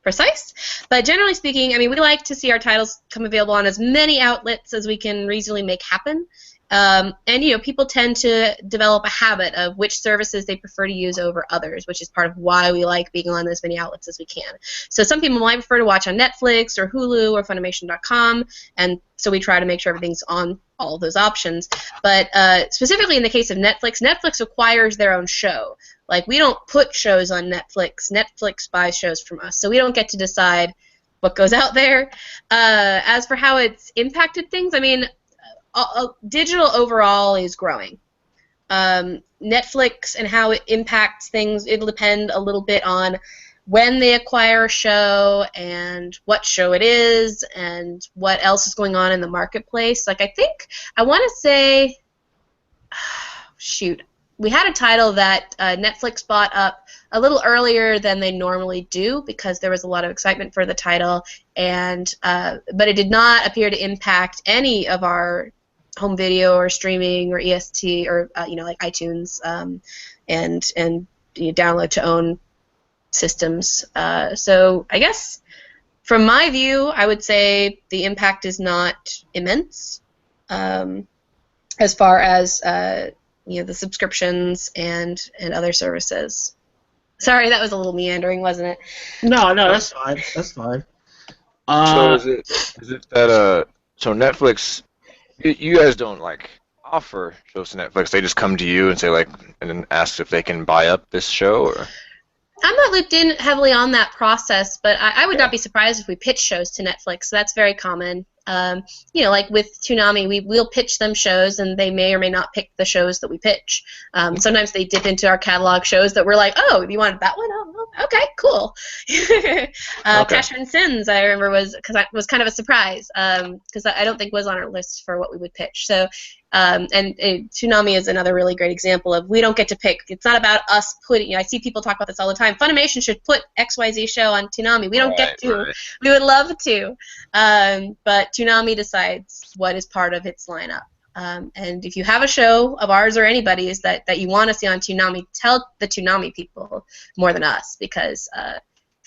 precise. But generally speaking, I mean, we like to see our titles come available on as many outlets as we can reasonably make happen. And people tend to develop a habit of which services they prefer to use over others, which is part of why we like being on as many outlets as we can. So some people might prefer to watch on Netflix or Hulu or Funimation.com, and so we try to make sure everything's on all of those options. But specifically in the case of Netflix, Netflix acquires their own show. Like, we don't put shows on Netflix. Netflix buys shows from us, so we don't get to decide what goes out there. As for how it's impacted things, I mean, digital overall is growing. Netflix and how it impacts things, it'll depend a little bit on when they acquire a show and what show it is and what else is going on in the marketplace. Like, I want to say, we had a title that Netflix bought up a little earlier than they normally do because there was a lot of excitement for the title, and but it did not appear to impact any of our home video or streaming or EST or like iTunes and download to own systems. So I guess from my view, I would say the impact is not immense as far as the subscriptions and other services. Sorry, that was a little meandering, wasn't it? No, that's fine. That's fine. So is it that so Netflix, you guys don't like offer shows to Netflix? They just come to you and say and then ask if they can buy up this show, or? I'm not looped in heavily on that process, but I would not be surprised if we pitch shows to Netflix. So that's very common. Like with Toonami, we'll pitch them shows, and they may or may not pick the shows that we pitch. Sometimes they dip into our catalog shows that we're like, oh, you wanted that one? Oh, okay, cool. Casher and Sins, I remember, was kind of a surprise because I don't think was on our list for what we would pitch. So, and Toonami is another really great example of we don't get to pick. It's not about us putting. I see people talk about this all the time. Funimation should put XYZ show on Toonami. We don't get to. Right. We would love to, but Toonami decides what is part of its lineup. And if you have a show of ours or anybody's that you want to see on Toonami, tell the Toonami people more than us because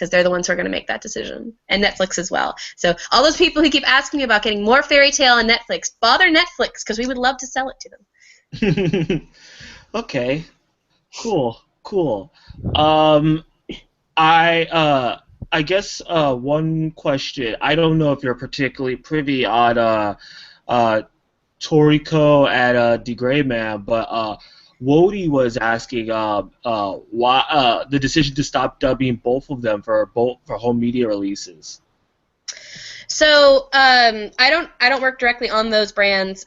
they're the ones who are going to make that decision, and Netflix as well. So all those people who keep asking me about getting more Fairy Tail on Netflix, bother Netflix because we would love to sell it to them. Okay, cool. I guess one question. I don't know if you're particularly privy on Toriko and The Gray Man, but Wody was asking why the decision to stop dubbing both of them for home media releases. So I don't work directly on those brands,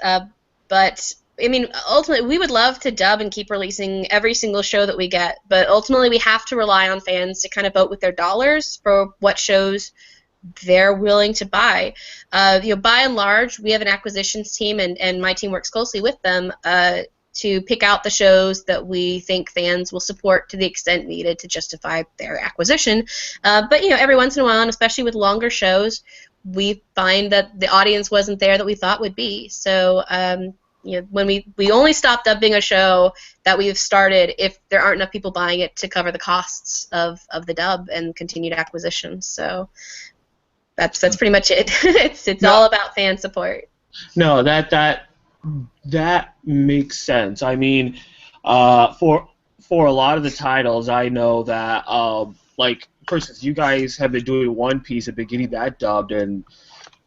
but I mean, ultimately, we would love to dub and keep releasing every single show that we get, but ultimately we have to rely on fans to kind of vote with their dollars for what shows they're willing to buy. By and large, we have an acquisitions team, and my team works closely with them to pick out the shows that we think fans will support to the extent needed to justify their acquisition. But every once in a while, and especially with longer shows, we find that the audience wasn't there that we thought would be. So when we only stop dubbing a show that we've started if there aren't enough people buying it to cover the costs of the dub and continued acquisitions. So that's pretty much it. It's all about fan support. No, that makes sense. I mean, for a lot of the titles, I know that for instance, you guys have been doing One Piece and been getting that dubbed, and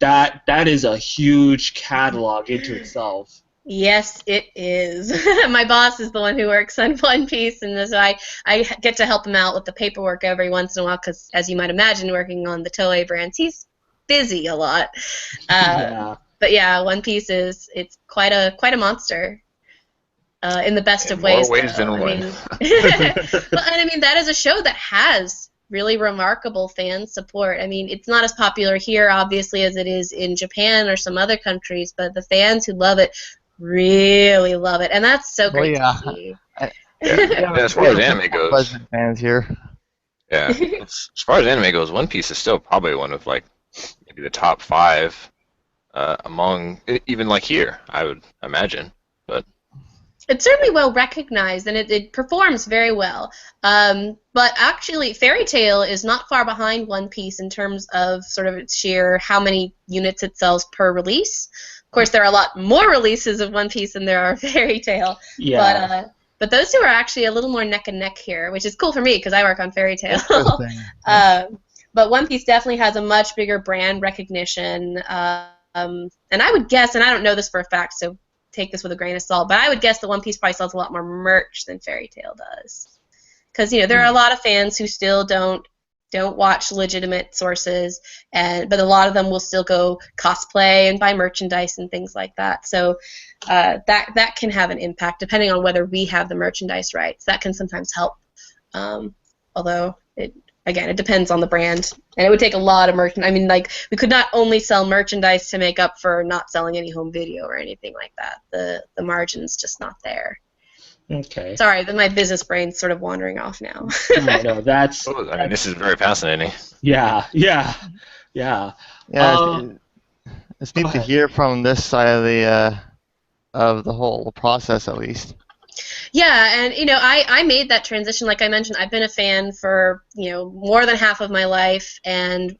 that is a huge catalog into itself. Yes, it is. My boss is the one who works on One Piece, and so I get to help him out with the paperwork every once in a while because, as you might imagine, working on the Toei brands, he's busy a lot. Yeah. But yeah, One Piece it's quite a monster. In the best of ways. More ways than one. Well, and I mean that is a show that has really remarkable fan support. I mean, it's not as popular here, obviously, as it is in Japan or some other countries, but the fans who love it really love it, and that's so Well, great yeah. to see. Yeah. And as far as anime goes, Pleasant fans here. yeah. As far as anime goes, One Piece is still probably one of like maybe the top 5 among even like here, I would imagine. But it's certainly well recognized, and it performs very well. But actually, Fairy Tail is not far behind One Piece in terms of sort of its sheer how many units it sells per release. Of course, there are a lot more releases of One Piece than there are Fairy Tail. Yeah. But those two are actually a little more neck and neck here, which is cool for me because I work on Fairy Tail. But One Piece definitely has a much bigger brand recognition. And I would guess, and I don't know this for a fact, so take this with a grain of salt, but I would guess that One Piece probably sells a lot more merch than Fairy Tail does. Because, there are a lot of fans who still don't watch legitimate sources, but a lot of them will still go cosplay and buy merchandise and things like that. So that can have an impact, depending on whether we have the merchandise rights. That can sometimes help, although it depends on the brand, and it would take a lot of merchandise. I mean, like, we could not only sell merchandise to make up for not selling any home video or anything like that. The margin's just not there. Okay. Sorry, my business brain's sort of wandering off now. No, that's. I mean, this is very fascinating. Yeah. Yeah, it's neat to hear from this side of the whole process, at least. Yeah, and I made that transition. Like I mentioned, I've been a fan for more than half of my life, and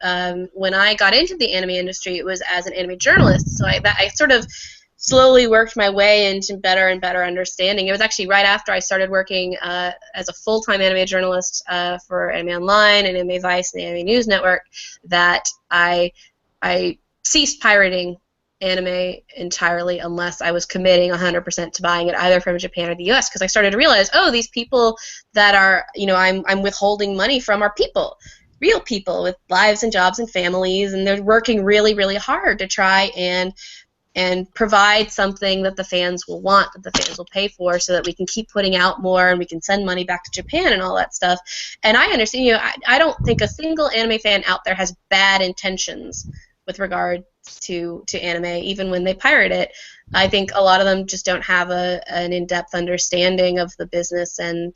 when I got into the anime industry, it was as an anime journalist. So I sort of slowly worked my way into better and better understanding. It was actually right after I started working as a full-time anime journalist for Anime Online and Anime Vice and the Anime News Network that I ceased pirating anime entirely unless I was committing 100% to buying it either from Japan or the US, because I started to realize, these people that are, I'm withholding money from are people, real people with lives and jobs and families, and they're working really, really hard to try and provide something that the fans will want, that the fans will pay for, so that we can keep putting out more and we can send money back to Japan and all that stuff. And I understand, I don't think a single anime fan out there has bad intentions with regard to anime, even when they pirate it. I think a lot of them just don't have an in-depth understanding of the business and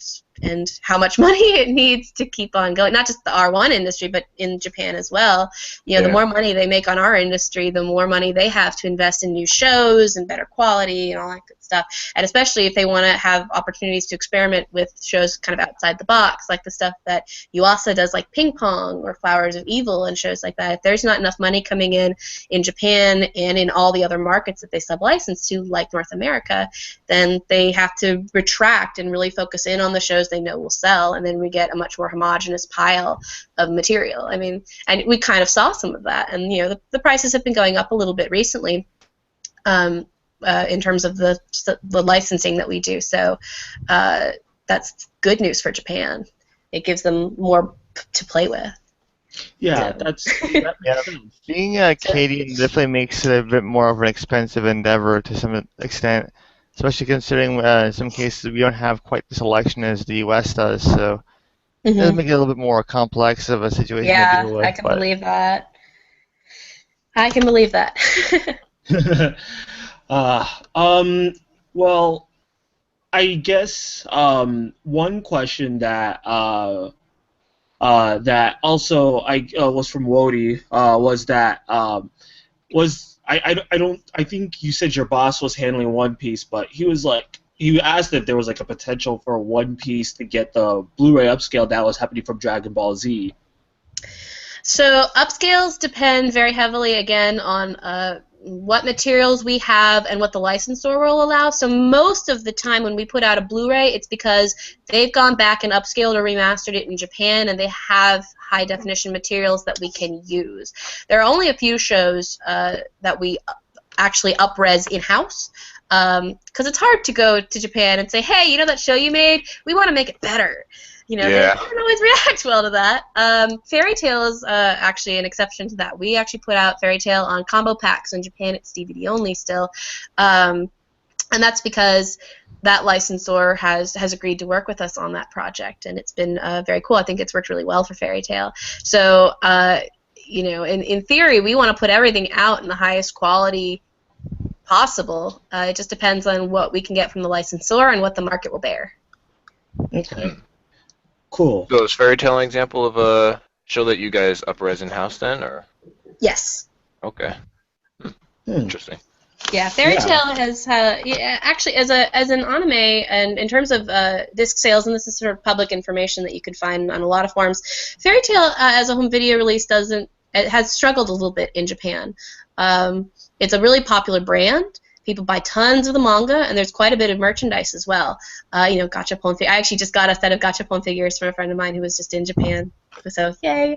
how much money it needs to keep on going. Not just the R1 industry, but in Japan as well. The more money they make on our industry, the more money they have to invest in new shows and better quality and all that good stuff. And especially if they want to have opportunities to experiment with shows kind of outside the box, like the stuff that Yuasa does, like Ping Pong or Flowers of Evil and shows like that. If there's not enough money coming in Japan and in all the other markets that they sublicense to, like North America, then they have to retract and really focus in on the shows they know will sell, and then we get a much more homogenous pile of material. I mean, and we kind of saw some of that, and the prices have been going up a little bit recently in terms of the licensing that we do. So that's good news for Japan. It gives them more to play with. Yeah, that makes sense. Being Canadian definitely makes it a bit more of an expensive endeavor to some extent, especially considering in some cases we don't have quite the selection as the U.S. does. So it does make it a little bit more complex of a situation to deal with. I can believe that. I can believe that. Well, I guess one question that that also was from Wody was that I think you said your boss was handling One Piece, but he was like, you asked if there was like a potential for One Piece to get the Blu-ray upscale that was happening from Dragon Ball Z. So upscales depend very heavily, again, on what materials we have and what the licensor will allow. So most of the time when we put out a Blu-ray, it's because they've gone back and upscaled or remastered it in Japan, and they have high-definition materials that we can use. There are only a few shows that we actually up-res in-house, because it's hard to go to Japan and say, hey, that show you made? We want to make it better. They don't always react well to that. Fairy Tail is actually an exception to that. We actually put out Fairy Tail on combo packs. In Japan, it's DVD only still. And that's because that licensor has agreed to work with us on that project, and it's been very cool. I think it's worked really well for Fairy Tail. So, you know, in theory, we want to put everything out in the highest quality possible. It just depends on what we can get from the licensor and what the market will bear. Okay. Cool. So is Fairy Tail an example of a show that you guys up-res in-house then, or? Yes. Okay. Interesting. Yeah, Fairy Tail has actually as an anime, and in terms of disc sales, and this is sort of public information that you can find on a lot of forums. Fairy Tail as a home video release has struggled a little bit in Japan. It's a really popular brand. People buy tons of the manga, and there's quite a bit of merchandise as well. You know, gachapon. I actually just got a set of gachapon figures from a friend of mine who was just in Japan. So yay!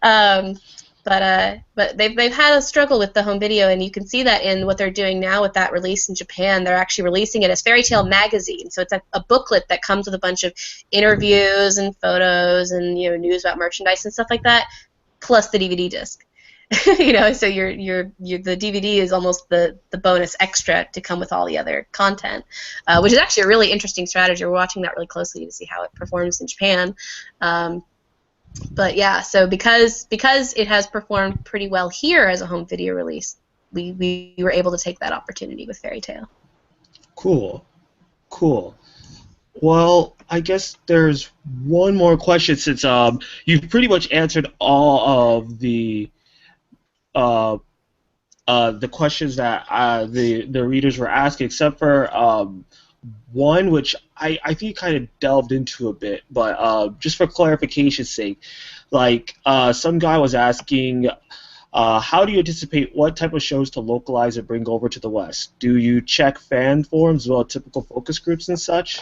But they've had a struggle with the home video, and you can see that in what they're doing now with that release in Japan. They're actually releasing it as Fairy Tail magazine, so it's a booklet that comes with a bunch of interviews and photos and, you know, news about merchandise and stuff like that, plus the DVD disc. You know, so the DVD is almost the bonus extra to come with all the other content, which is actually a really interesting strategy. We're watching that really closely to see how it performs in Japan. But yeah, so because it has performed pretty well here as a home video release, we were able to take that opportunity with Fairy Tail. Cool. Well, I guess there's one more question, since you've pretty much answered all of the questions that the readers were asking, except for one which I think you kind of delved into a bit, but just for clarification's sake, like some guy was asking, how do you anticipate what type of shows to localize and bring over to the West? Do you check fan forums as well as typical focus groups and such?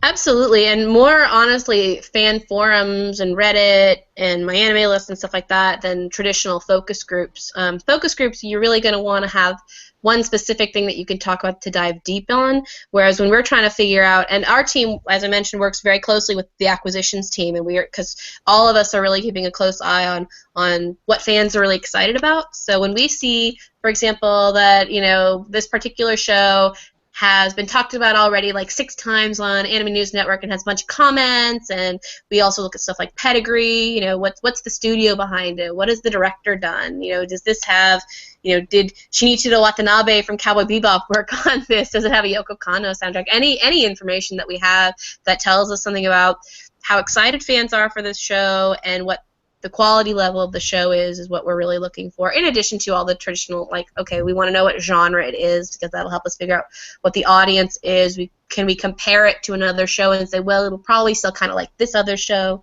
Absolutely, and more honestly, fan forums and Reddit and my anime list and stuff like that than traditional focus groups. Focus groups, you're really going to want to have one specific thing that you can talk about to dive deep on, whereas when we're trying to figure out, and our team, as I mentioned, works very closely with the acquisitions team, and because all of us are really keeping a close eye on what fans are really excited about. So when we see, for example, that, you know, this particular show has been talked about already like 6 times on Anime News Network and has a bunch of comments, and we also look at stuff like pedigree, you know, what's the studio behind it, what has the director done, you know, does this have, you know, did Shinichiro Watanabe from Cowboy Bebop work on this, does it have a Yoko Kanno soundtrack, any information that we have that tells us something about how excited fans are for this show and what the quality level of the show is what we're really looking for, in addition to all the traditional, like, okay, we want to know what genre it is, because that'll help us figure out what the audience is. Can we compare it to another show and say, well, it'll probably still kind of like this other show.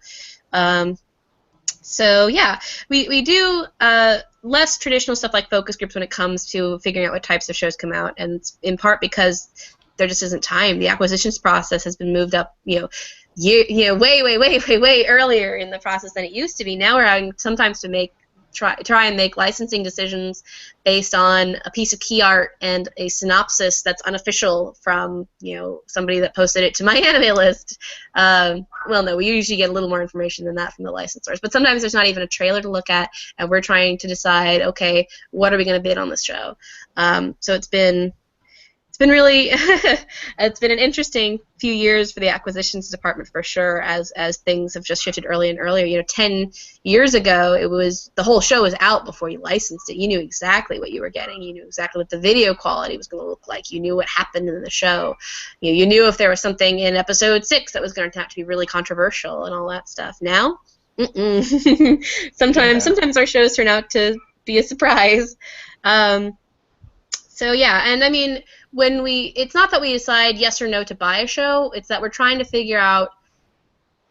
So yeah, we do less traditional stuff like focus groups when it comes to figuring out what types of shows come out, and it's in part because there just isn't time. The acquisitions process has been moved up, way earlier in the process than it used to be. Now we're having sometimes to try and make licensing decisions based on a piece of key art and a synopsis that's unofficial from, somebody that posted it to my anime list. Well, no, we usually get a little more information than that from the licensors, but sometimes there's not even a trailer to look at, and we're trying to decide, okay, what are we going to bid on this show? So it's been really it's been an interesting few years for the acquisitions department for sure, as things have just shifted earlier and earlier. 10 years ago, it was the whole show was out before you licensed it. You knew exactly what you were getting. You knew exactly what the video quality was going to look like. You knew what happened in the show. You knew if there was something in episode 6 that was going to turn out to be really controversial and all that stuff. Now, sometimes our shows turn out to be a surprise. So yeah, and I mean, it's not that we decide yes or no to buy a show, it's that we're trying to figure out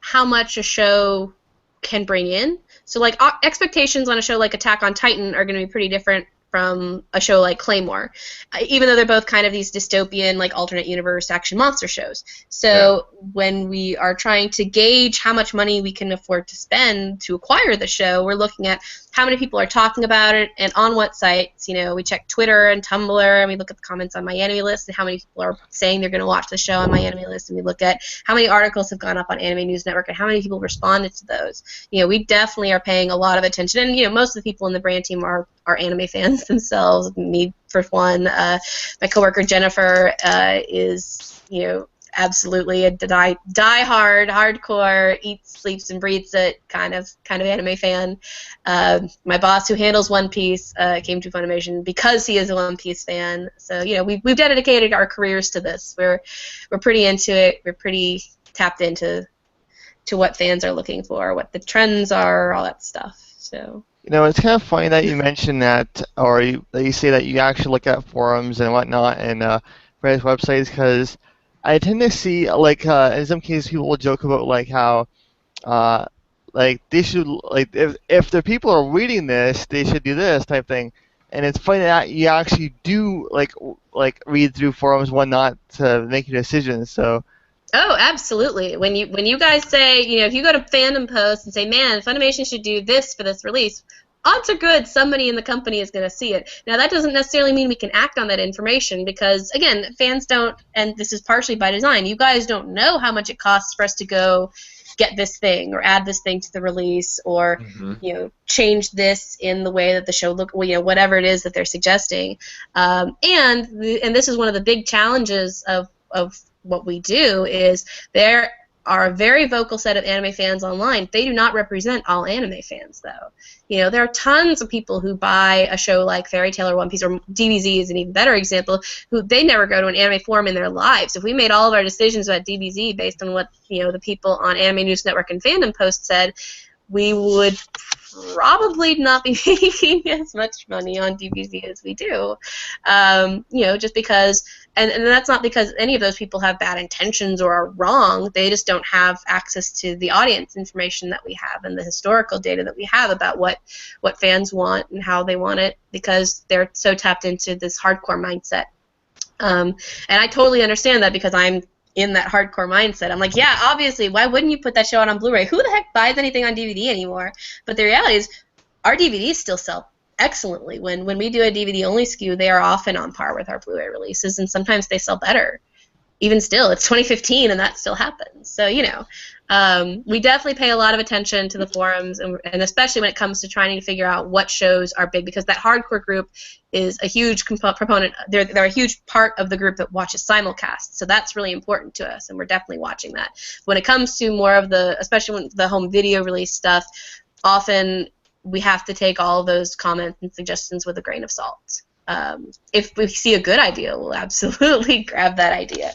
how much a show can bring in. So like expectations on a show like Attack on Titan are going to be pretty different from a show like Claymore, even though they're both kind of these dystopian, like alternate universe action monster shows. So when we are trying to gauge how much money we can afford to spend to acquire the show, we're looking at how many people are talking about it and on what sites. We check Twitter and Tumblr, and we look at the comments on My Anime List and how many people are saying they're going to watch the show on My Anime List, and we look at how many articles have gone up on Anime News Network and how many people responded to those. We definitely are paying a lot of attention, and most of the people in the brand team are anime fans. fans themselves. Me for one. My coworker Jennifer is, absolutely a die-hard, hardcore, eats, sleeps, and breathes it kind of anime fan. My boss, who handles One Piece, came to Funimation because he is a One Piece fan. So we've dedicated our careers to this. We're pretty into it. We're pretty tapped into what fans are looking for, what the trends are, all that stuff. So. It's kind of funny that you mentioned that, or that you say that you actually look at forums and whatnot and various websites, because I tend to see, in some cases, people will joke about, how, they should, if the people are reading this, they should do this type thing. And it's funny that you actually do, read through forums and whatnot to make your decisions, so. Oh, absolutely. When you guys say, if you go to fandom posts and say, man, Funimation should do this for this release, odds are good somebody in the company is going to see it. Now, that doesn't necessarily mean we can act on that information because, again, fans don't, and this is partially by design, you guys don't know how much it costs for us to go get this thing or add this thing to the release or, change this in the way that the show whatever it is that they're suggesting. And this is one of the big challenges of what we do is there are a very vocal set of anime fans online. They do not represent all anime fans, though. There are tons of people who buy a show like Fairy Tail or One Piece, or DBZ is an even better example, who they never go to an anime forum in their lives. If we made all of our decisions about DBZ based on what the people on Anime News Network and Fandom Post said, we would probably not be making as much money on DBZ as we do. Just because, and that's not because any of those people have bad intentions or are wrong. They just don't have access to the audience information that we have and the historical data that we have about what fans want and how they want it because they're so tapped into this hardcore mindset. And I totally understand that because I'm in that hardcore mindset. I'm like, yeah, obviously, why wouldn't you put that show out on Blu-ray? Who the heck buys anything on DVD anymore? But the reality is, our DVDs still sell excellently. When we do a DVD-only SKU, they are often on par with our Blu-ray releases, and sometimes they sell better. Even still, it's 2015, and that still happens. So, we definitely pay a lot of attention to the forums, and especially when it comes to trying to figure out what shows are big, because that hardcore group is a huge proponent. They're a huge part of the group that watches simulcast, so that's really important to us, and we're definitely watching that. When it comes to more of especially when the home video release stuff, often we have to take all of those comments and suggestions with a grain of salt. If we see a good idea, we'll absolutely grab that idea.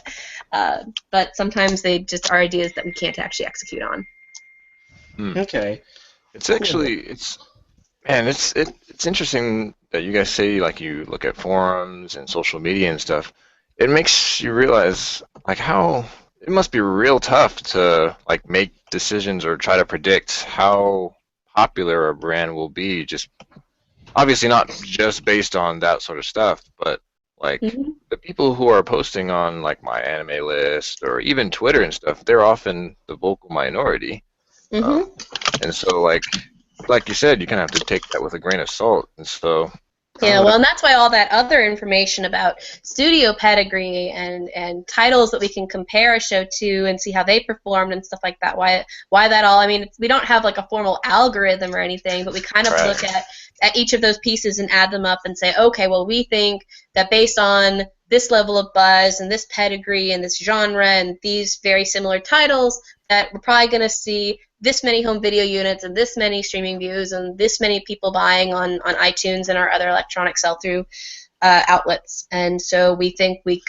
But sometimes they just are ideas that we can't actually execute on. Okay. It's actually it's interesting that you guys say you look at forums and social media and stuff. It makes you realize how it must be real tough to make decisions or try to predict how popular a brand will be, just obviously not just based on that sort of stuff, but the people who are posting on My Anime List or even Twitter and stuff, they're often the vocal minority. And so like you said, you kind of have to take that with a grain of salt. And so yeah, well, and that's why all that other information about studio pedigree and titles that we can compare a show to and see how they performed and stuff like that. Why that all? I mean, we don't have a formal algorithm or anything, but we kind of look at each of those pieces and add them up and say, okay, well, we think that based on this level of buzz and this pedigree and this genre and these very similar titles, that we're probably going to see this many home video units and this many streaming views and this many people buying on iTunes and our other electronic sell-through outlets. And so we think we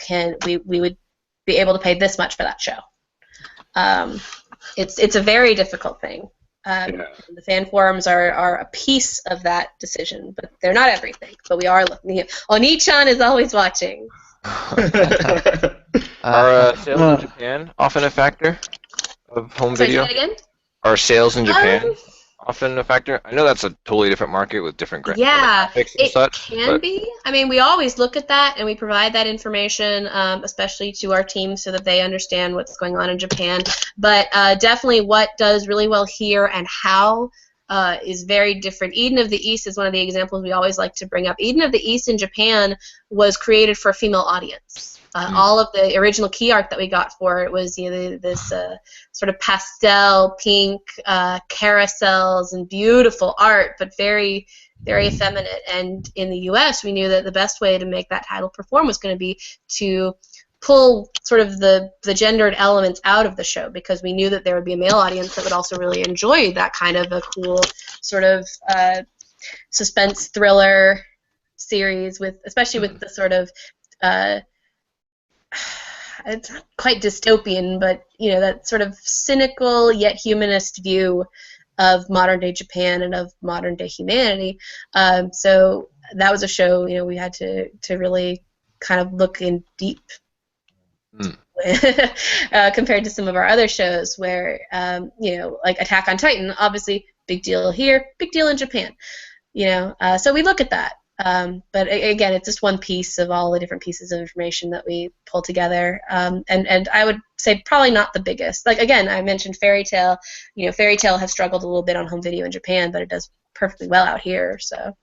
would be able to pay this much for that show. It's a very difficult thing. The fan forums are a piece of that decision, but they're not everything. But we are looking. Oni-chan is always watching. Are sales in Japan often a factor of home video? Say that again? Are sales in Japan often a factor? I know that's a totally different market with different graphics and such. It can be. I mean, we always look at that and we provide that information, especially to our team so that they understand what's going on in Japan. But definitely what does really well here and how is very different. Eden of the East is one of the examples we always like to bring up. Eden of the East in Japan was created for a female audience. All of the original key art that we got for it was this sort of pastel pink carousels and beautiful art, but very, very effeminate. And in the U.S., we knew that the best way to make that title perform was going to be to pull sort of the gendered elements out of the show, because we knew that there would be a male audience that would also really enjoy that kind of a cool sort of suspense thriller series, with especially with the sort of it's not quite dystopian, but that sort of cynical yet humanist view of modern day Japan and of modern day humanity. So that was a show we had to really kind of look in deep compared to some of our other shows where like Attack on Titan, obviously big deal here, big deal in Japan. So we look at that. But again, it's just one piece of all the different pieces of information that we pull together. And I would say probably not the biggest. Like, again, I mentioned Fairy Tail. Fairy Tail has struggled a little bit on home video in Japan, but it does perfectly well out here. So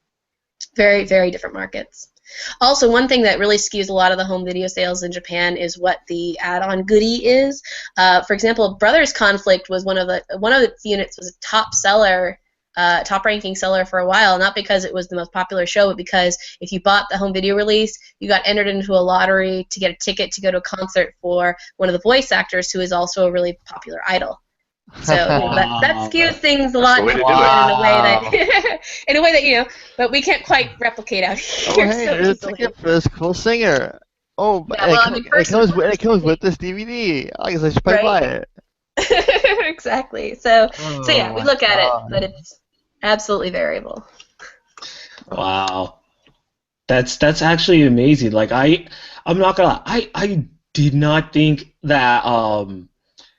very, very different markets. Also, one thing that really skews a lot of the home video sales in Japan is what the add-on goodie is. For example, Brothers Conflict was one of its units was a top-ranking seller for a while, not because it was the most popular show, but because if you bought the home video release, you got entered into a lottery to get a ticket to go to a concert for one of the voice actors who is also a really popular idol. So that skews things a lot in a way that but we can't quite replicate out here. Oh, hey, there's a ticket for this cool singer. Oh, yeah, it comes with this DVD. I guess I should probably buy it. Exactly. So yeah, we look at it, but it's absolutely variable. Wow, that's actually amazing. Like I'm not gonna lie, I did not think that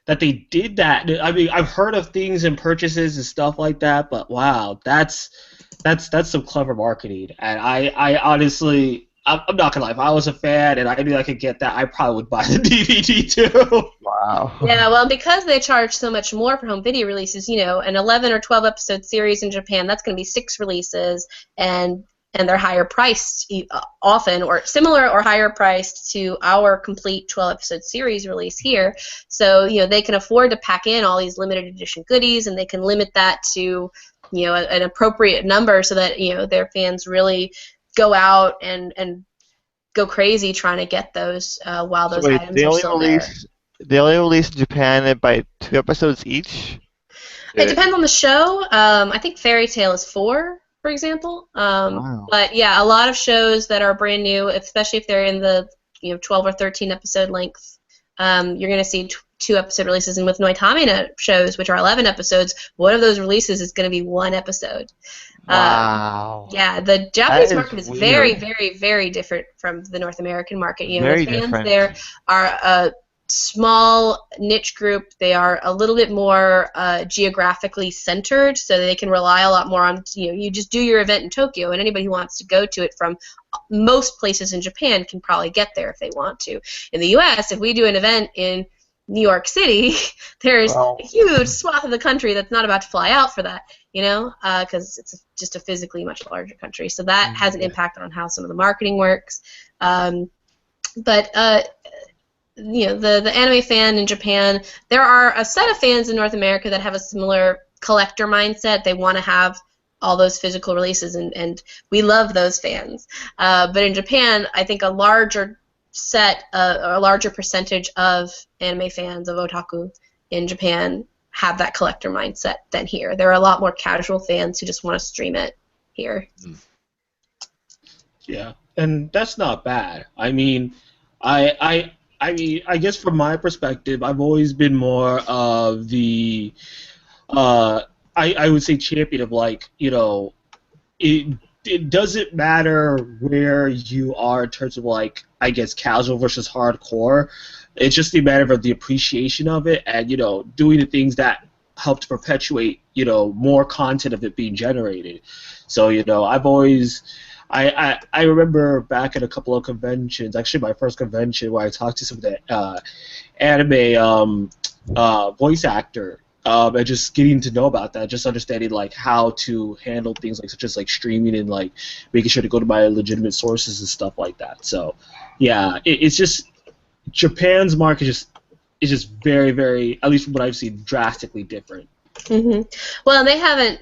that they did that. I mean, I've heard of things and purchases and stuff like that, but wow, that's some clever marketing. And I honestly, I'm not gonna lie, if I was a fan and I knew I could get that, I probably would buy the DVD too. Wow. Yeah, well, because they charge so much more for home video releases, an 11 or 12 episode series in Japan, that's going to be 6 releases, and they're higher priced often, or similar or higher priced to our complete 12 episode series release here. So they can afford to pack in all these limited edition goodies, and they can limit that to an appropriate number so that their fans really go out and go crazy trying to get those while those items are still there. They only release in Japan by 2 episodes each? It depends on the show. I think Fairy Tail is 4, for example. Wow. But yeah, a lot of shows that are brand new, especially if they're in the 12 or 13 episode length, you're going to see 2 episode releases. And with Noitamina shows, which are 11 episodes, one of those releases is going to be 1 episode. Wow. Yeah, the Japanese market is very, very, very different from the North American market. The fans different. there are a small niche group. They are a little bit more geographically centered, so they can rely a lot more on you just do your event in Tokyo, and anybody who wants to go to it from most places in Japan can probably get there if they want to. In the U.S., if we do an event in New York City, there's a huge swath of the country that's not about to fly out for that, because it's just a physically much larger country. So that has an impact on how some of the marketing works. But the anime fan in Japan, there are a set of fans in North America that have a similar collector mindset. They want to have all those physical releases, and we love those fans. But in Japan, I think a larger percentage of anime fans, of otaku in Japan, have that collector mindset than here. There are a lot more casual fans who just want to stream it here. Yeah, and that's not bad. I mean, I guess from my perspective, I've always been more of the, I would say champion of it doesn't matter where you are in terms of I guess casual versus hardcore. It's just a matter of the appreciation of it and doing the things that help to perpetuate more content of it being generated. So I've always. I remember back at a couple of conventions, actually my first convention, where I talked to some of the anime voice actor, and just getting to know about that, just understanding how to handle things such as streaming and making sure to go to my legitimate sources and stuff like that. So yeah, it's just Japan's market is just very, very, at least from what I've seen, drastically different. Well, they haven't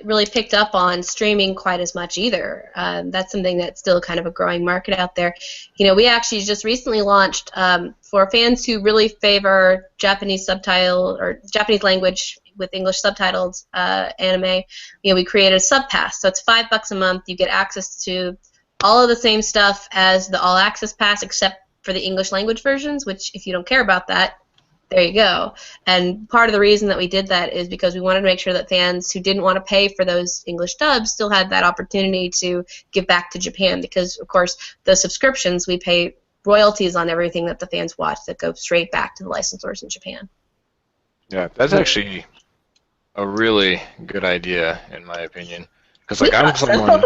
really picked up on streaming quite as much either. That's something that's still kind of a growing market out there. We actually just recently launched for fans who really favor Japanese subtitle or Japanese language with English subtitles anime. We created a sub pass, so it's $5 a month. You get access to all of the same stuff as the all access pass, except for the English language versions. Which, if you don't care about that, there you go. And part of the reason that we did that is because we wanted to make sure that fans who didn't want to pay for those English dubs still had that opportunity to give back to Japan, because, of course, the subscriptions, we pay royalties on everything that the fans watch that go straight back to the licensors in Japan. Yeah, that's actually a really good idea, in my opinion. Because, like, I'm someone...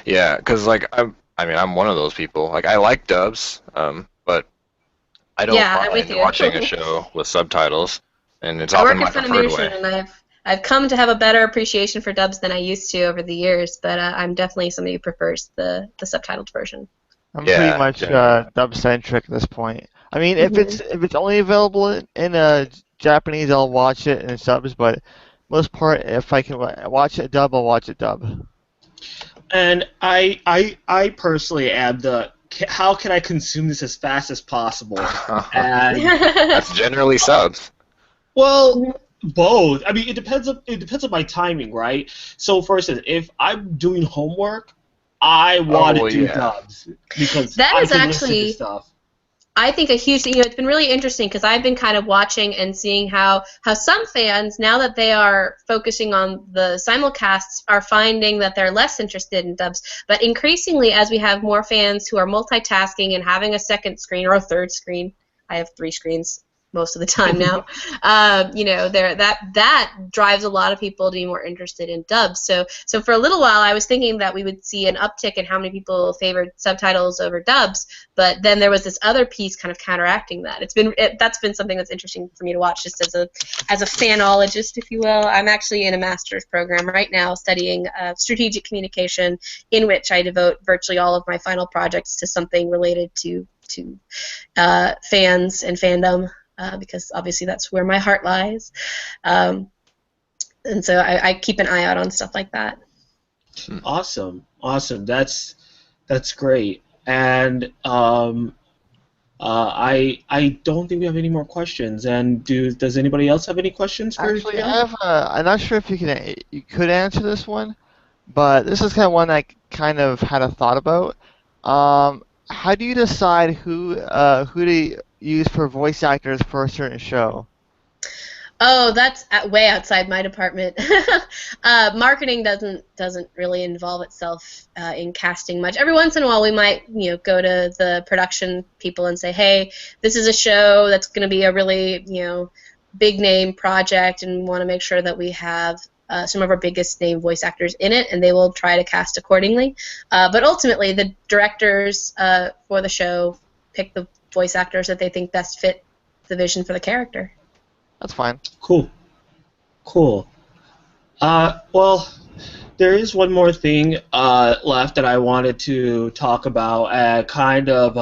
yeah, because, like, I'm one of those people. Like, I like dubs, but I don't mind watching a show with subtitles, and it's often my preferred way. And I've come to have a better appreciation for dubs than I used to over the years, but I'm definitely somebody who prefers the subtitled version. I'm pretty much dub-centric at this point. I mean, if it's only available in Japanese, I'll watch it in subs, but most part, if I can watch it dub, I'll watch it dub. And I personally am how can I consume this as fast as possible? And that's generally subs. Well, both. I mean, it depends on my timing, right? So, for instance, if I'm doing homework, I want to do dubs because that I is can actually listen to stuff. I think a huge thing. It's been really interesting because I've been kind of watching and seeing how some fans, now that they are focusing on the simulcasts, are finding that they're less interested in dubs. But increasingly, as we have more fans who are multitasking and having a second screen or a third screen, I have 3 screens most of the time now. That drives a lot of people to be more interested in dubs. So for a little while, I was thinking that we would see an uptick in how many people favored subtitles over dubs. But then there was this other piece kind of counteracting that. That's been something that's interesting for me to watch, just as a fanologist, if you will. I'm actually in a master's program right now studying strategic communication, in which I devote virtually all of my final projects to something related to fans and fandom. Because obviously that's where my heart lies. And so I keep an eye out on stuff like that. Awesome. That's great. And I don't think we have any more questions. And does anybody else have any questions for Actually, I'm not sure if you could answer this one, but this is kind of one I kind of had a thought about. How do you decide who to use for voice actors for a certain show? Oh, that's way outside my department. Marketing doesn't really involve itself in casting much. Every once in a while, we might go to the production people and say, "Hey, this is a show that's going to be a really big name project, and we want to make sure that we have some of our biggest name voice actors in it," and they will try to cast accordingly. But ultimately, the directors for the show pick the voice actors that they think best fit the vision for the character. That's fine. Cool. Well, there is one more thing left that I wanted to talk about and kind of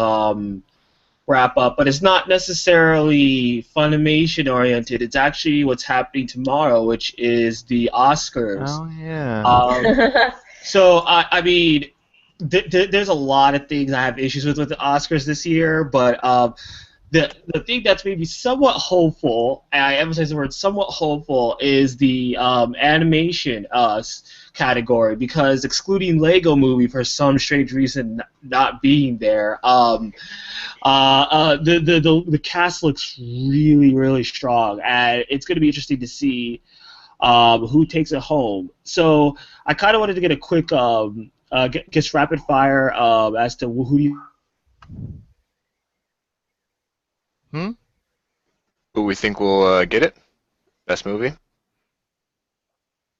wrap up, but it's not necessarily Funimation oriented. It's actually what's happening tomorrow, which is the Oscars. Oh yeah. So I mean, there's a lot of things I have issues with the Oscars this year, but the thing that's maybe somewhat hopeful, and I emphasize the word somewhat hopeful, is the animation category, because excluding Lego Movie for some strange reason not being there, the cast looks really, really strong, and it's going to be interesting to see who takes it home. So I kind of wanted to get a quick guess rapid fire as to who you. Who we think will get it? Best movie?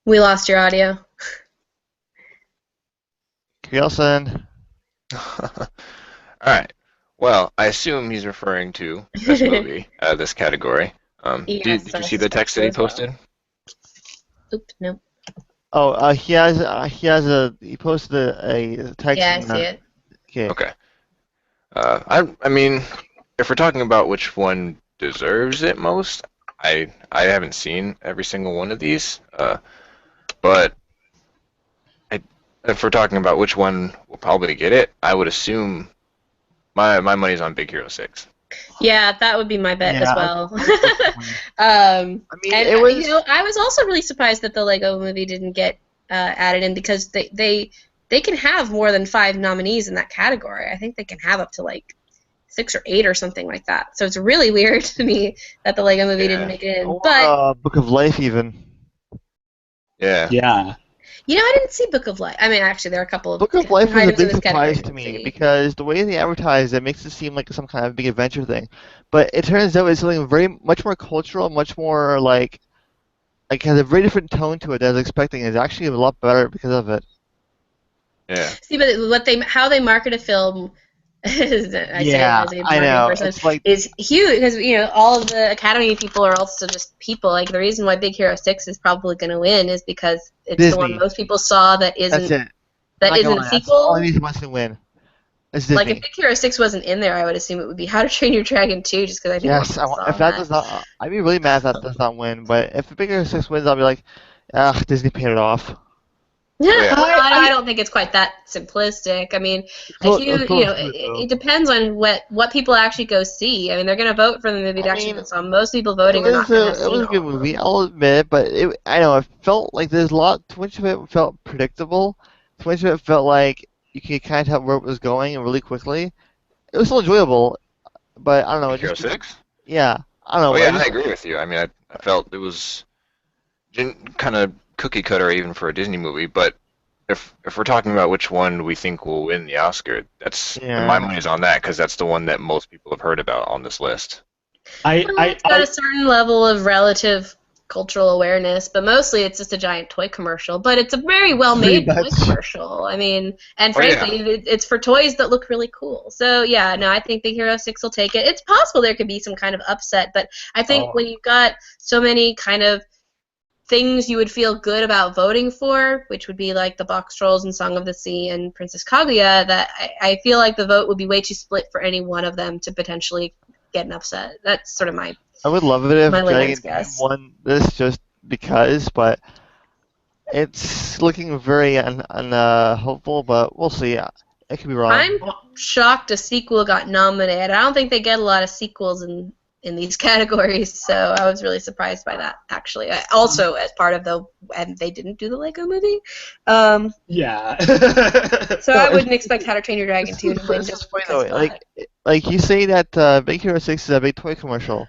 We lost your audio. Kielsen. Alright. Well, I assume he's referring to best movie out of this category. Did you see the text that he posted? Oops, no. Oh, he posted a text. Yeah, I see it. Okay. I mean, if we're talking about which one deserves it most, I haven't seen every single one of these, but if we're talking about which one will probably get it, I would assume my money's on Big Hero 6. Yeah, that would be my bet as Yeah, well. I mean, And it was. you know, I was also really surprised that the Lego Movie didn't get added in because they can have more than 5 nominees in that category. I think they can have up to like 6 or 8 or something like that. So it's really weird to me that the Lego Movie didn't make it in. Or But Book of Life, even. Yeah. Yeah. you know, I didn't see Book of Life. I mean, actually, there are a couple of Book of Life was a items in big this category surprise I to didn't me see. because the way they advertise it makes it seem like some kind of big adventure thing, but it turns out it's something much more cultural, much more like has a very different tone to it than I was expecting. It's actually a lot better because of it. Yeah. See, but how they market a film, I say it Yeah, as a I marketing know. person, It's like is huge because all of the Academy people are also just people. Like the reason why Big Hero 6 is probably going to win is because it's the one Disney. most people saw that That's isn't it. I'm not gonna a lie. That's the only sequel. reason why it's gonna win. It's Like if Disney. Big Hero 6 wasn't in there, I would assume it would be How to Train Your Dragon 2, just because I think more Yes, people saw if that that. does not, I'd be really mad if that does not win. But if the Big Hero 6 wins, I'll be like, ah, Disney paid it off. Yeah, Oh, yeah. well, I don't think it's quite that simplistic. I mean, if It's close to it, though. it depends on what people actually go see. I mean, they're going to vote for the movie to I actually mean, go see. Most people voting are not going to have it was seen a good all of movie. them. I'll admit it, but I know it felt like there's a lot. Too much of it felt predictable. Too much of it felt like you could kind of tell where it was going really quickly. It was still enjoyable, but I don't know. Big It Hero just 6? yeah, I don't Oh know. yeah, I agree with you. I mean, I felt it was kind of cookie cutter even for a Disney movie, but if we're talking about which one we think will win the Oscar, and my Yeah. money's on that because that's the one that most people have heard about on this list. I, Well, I, it's got a certain level of relative cultural awareness, but mostly it's just a giant toy commercial. But it's a very well-made Pretty toy much. commercial. I mean, and Oh, yeah. frankly, it's for toys that look really cool. So yeah, no, I think Big Hero 6 will take it. It's possible there could be some kind of upset, but I think Oh. when you've got so many kind of things you would feel good about voting for, which would be like the Box Trolls and Song of the Sea and Princess Kaguya, that I feel like the vote would be way too split for any one of them to potentially get an upset. That's sort of my I would love it if layman's Dragon guess. won this just because, but it's looking very hopeful. But we'll see. It could be wrong. I'm shocked a sequel got nominated. I don't think they get a lot of sequels in these categories, so I was really surprised by that, actually. Also, as part of and they didn't do the Lego movie. yeah. So No, I wouldn't expect How to Train Your Dragon 2 to win It's just funny because though. of that. Like you say that Big Hero 6 is a big toy commercial.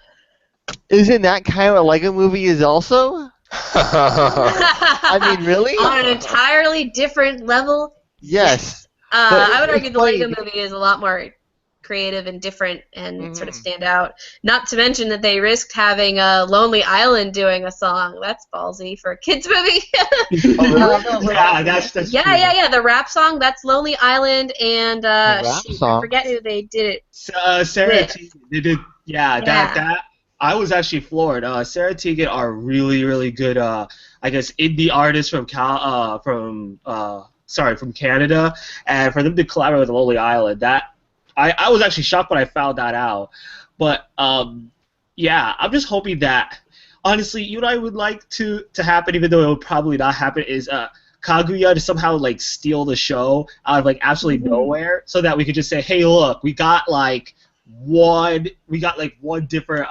Isn't that kind of what a Lego movie is also? I mean, really? On an entirely different level, Yes. I would argue it's the funny Lego movie is a lot more creative and different and sort of Mhm. stand out. Not to mention that they risked having Lonely Island doing a song. That's ballsy for a kids movie. yeah, that's true. Yeah. The rap song, that's Lonely Island, and A rap shoot, I song? forget who they did it. Sarah With. Tegan, they did. Yeah, Yeah. that. I was actually floored. Sarah Tegan are really, really good. I guess indie artists from from Canada, and for them to collaborate with Lonely Island, that I was actually shocked when I found that out. But yeah, I'm just hoping that honestly, you know, I would like to happen, even though it would probably not happen, is Kaguya to somehow like steal the show out of like absolutely nowhere, so that we could just say, hey, look, we got one different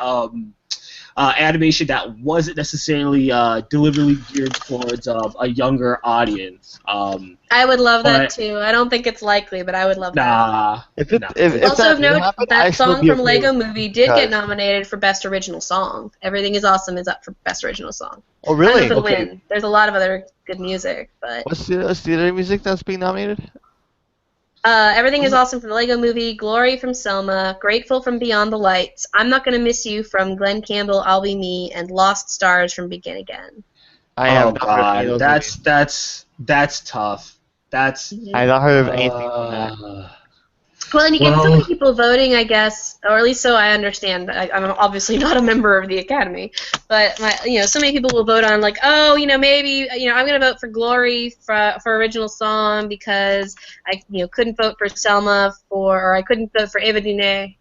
animation that wasn't necessarily deliberately geared towards a younger audience. I would love that But- too. I don't think it's likely, but I would love that. Nah. If it, No. if Also that of did note, happen, that I'd still song be from okay Lego with it Movie did get because- nominated for Best Original Song. Everything is Awesome is up for Best Original Song. Oh, I don't know really? if it'll Okay. win. There's a lot of other good music, but What's the other music that's being nominated? Everything is Awesome from the Lego Movie, Glory from Selma, Grateful from Beyond the Lights, I'm Not Gonna Miss You from Glenn Campbell, I'll Be Me, and Lost Stars from Begin Again. I Oh have not heard of any god, of those movies. that's tough. That's I have not heard of anything from that. Well, and you get so Well- many people voting, I guess, or at least so I understand. I'm obviously not a member of the Academy, but so many people will vote on like, oh, maybe, I'm gonna vote for Glory for original song because I, couldn't vote for Selma or I couldn't vote for Eva Dune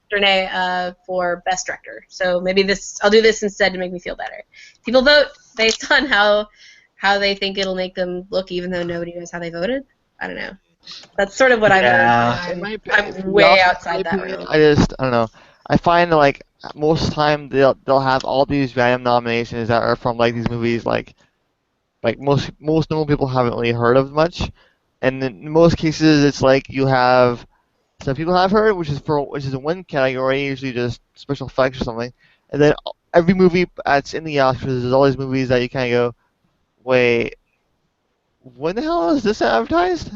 for Best Director. So maybe I'll do this instead to make me feel better. People vote based on how they think it'll make them look, even though nobody knows how they voted. I don't know. That's sort of what I'm Yeah. doing. I'm way outside that realm. I don't know. I find that, like, most of the time they'll have all these random nominations that are from like these movies like most normal people haven't really heard of much, and in most cases it's like you have some people have heard, which is in one category, usually just special effects or something, and then every movie that's in the Oscars, there's all these movies that you kind of go, wait, when the hell is this advertised?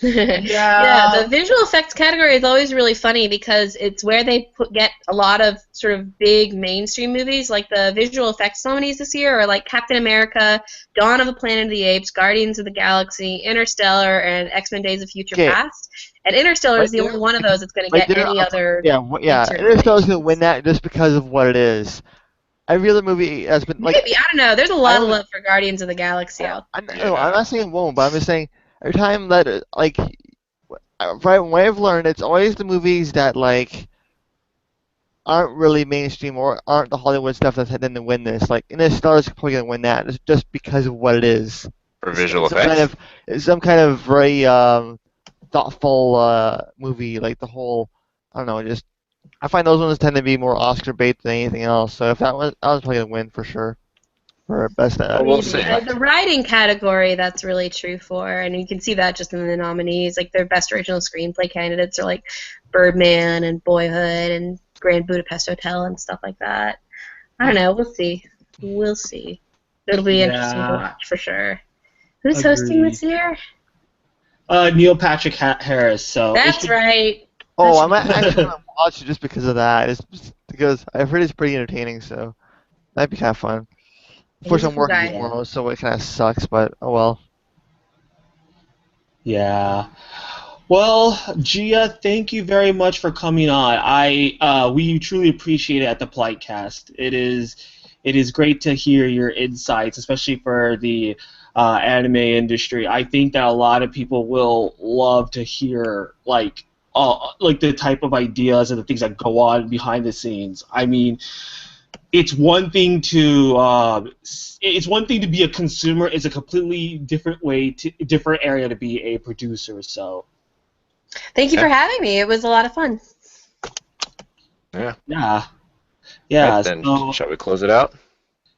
Yeah, the visual effects category is always really funny because it's where they get a lot of sort of big mainstream movies. Like the visual effects nominees this year are like Captain America, Dawn of the Planet of the Apes, Guardians of the Galaxy, Interstellar, and X-Men: Days of Future Past. And Interstellar is the only one of those that's going to get any other. Yeah, Interstellar's going to win that just because of what it is. Every other movie has been like. Maybe, I don't know. There's a lot of love for Guardians of the Galaxy out there. No, I'm not saying it won't, but I'm just saying every time that like, from what I've learned, it's always the movies that like aren't really mainstream or aren't the Hollywood stuff that's heading to win this. Like Interstellar's probably going to win that just because of what it is. For visual effects. Some kind of very thoughtful movie, like the whole. I don't know, just. I find those ones tend to be more Oscar bait than anything else. So if I was probably gonna win for sure for best. We'll see. The writing category, that's really true for, and you can see that just in the nominees. Like their best original screenplay candidates are like Birdman and Boyhood and Grand Budapest Hotel and stuff like that. I don't know. We'll see. We'll see. It'll be interesting to watch for sure. Who's hosting this year? Neil Patrick Harris. So that's right. Oh, I'm actually gonna watch it just because of that. It's just because I've heard it's pretty entertaining, so that'd be kind of fun. Unfortunately, I'm working tomorrow, so it kind of sucks, but oh well. Yeah. Well, Gia, thank you very much for coming on. We truly appreciate it at the Plightcast. It is great to hear your insights, especially for the anime industry. I think that a lot of people will love to hear like the type of ideas and the things that go on behind the scenes. I mean, it's one thing to be a consumer. It's a completely different area to be a producer. So, thank you for having me. It was a lot of fun. Yeah. Yeah. Right, then shall we close it out?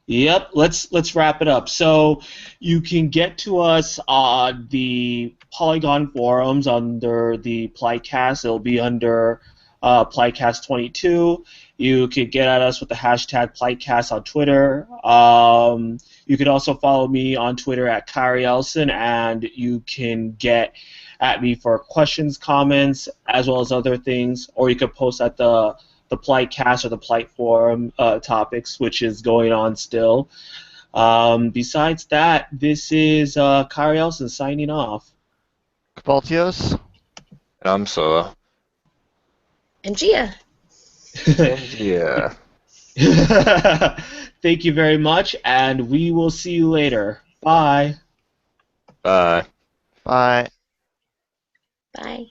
Yep, let's wrap it up. So you can get to us on the Polygon forums under the Plightcast. It'll be under Plightcast22. You could get at us with the hashtag Plightcast on Twitter. You could also follow me on Twitter at Kyrie Elson, and you can get at me for questions, comments, as well as other things, or you could post at the Plightcast or the Plight Forum topics, which is going on still. Besides that, this is Kyrie Elson signing off. Cabaltios. And I'm Solo. And Gia. Yeah. Thank you very much, and we will see you later. Bye. Bye. Bye. Bye.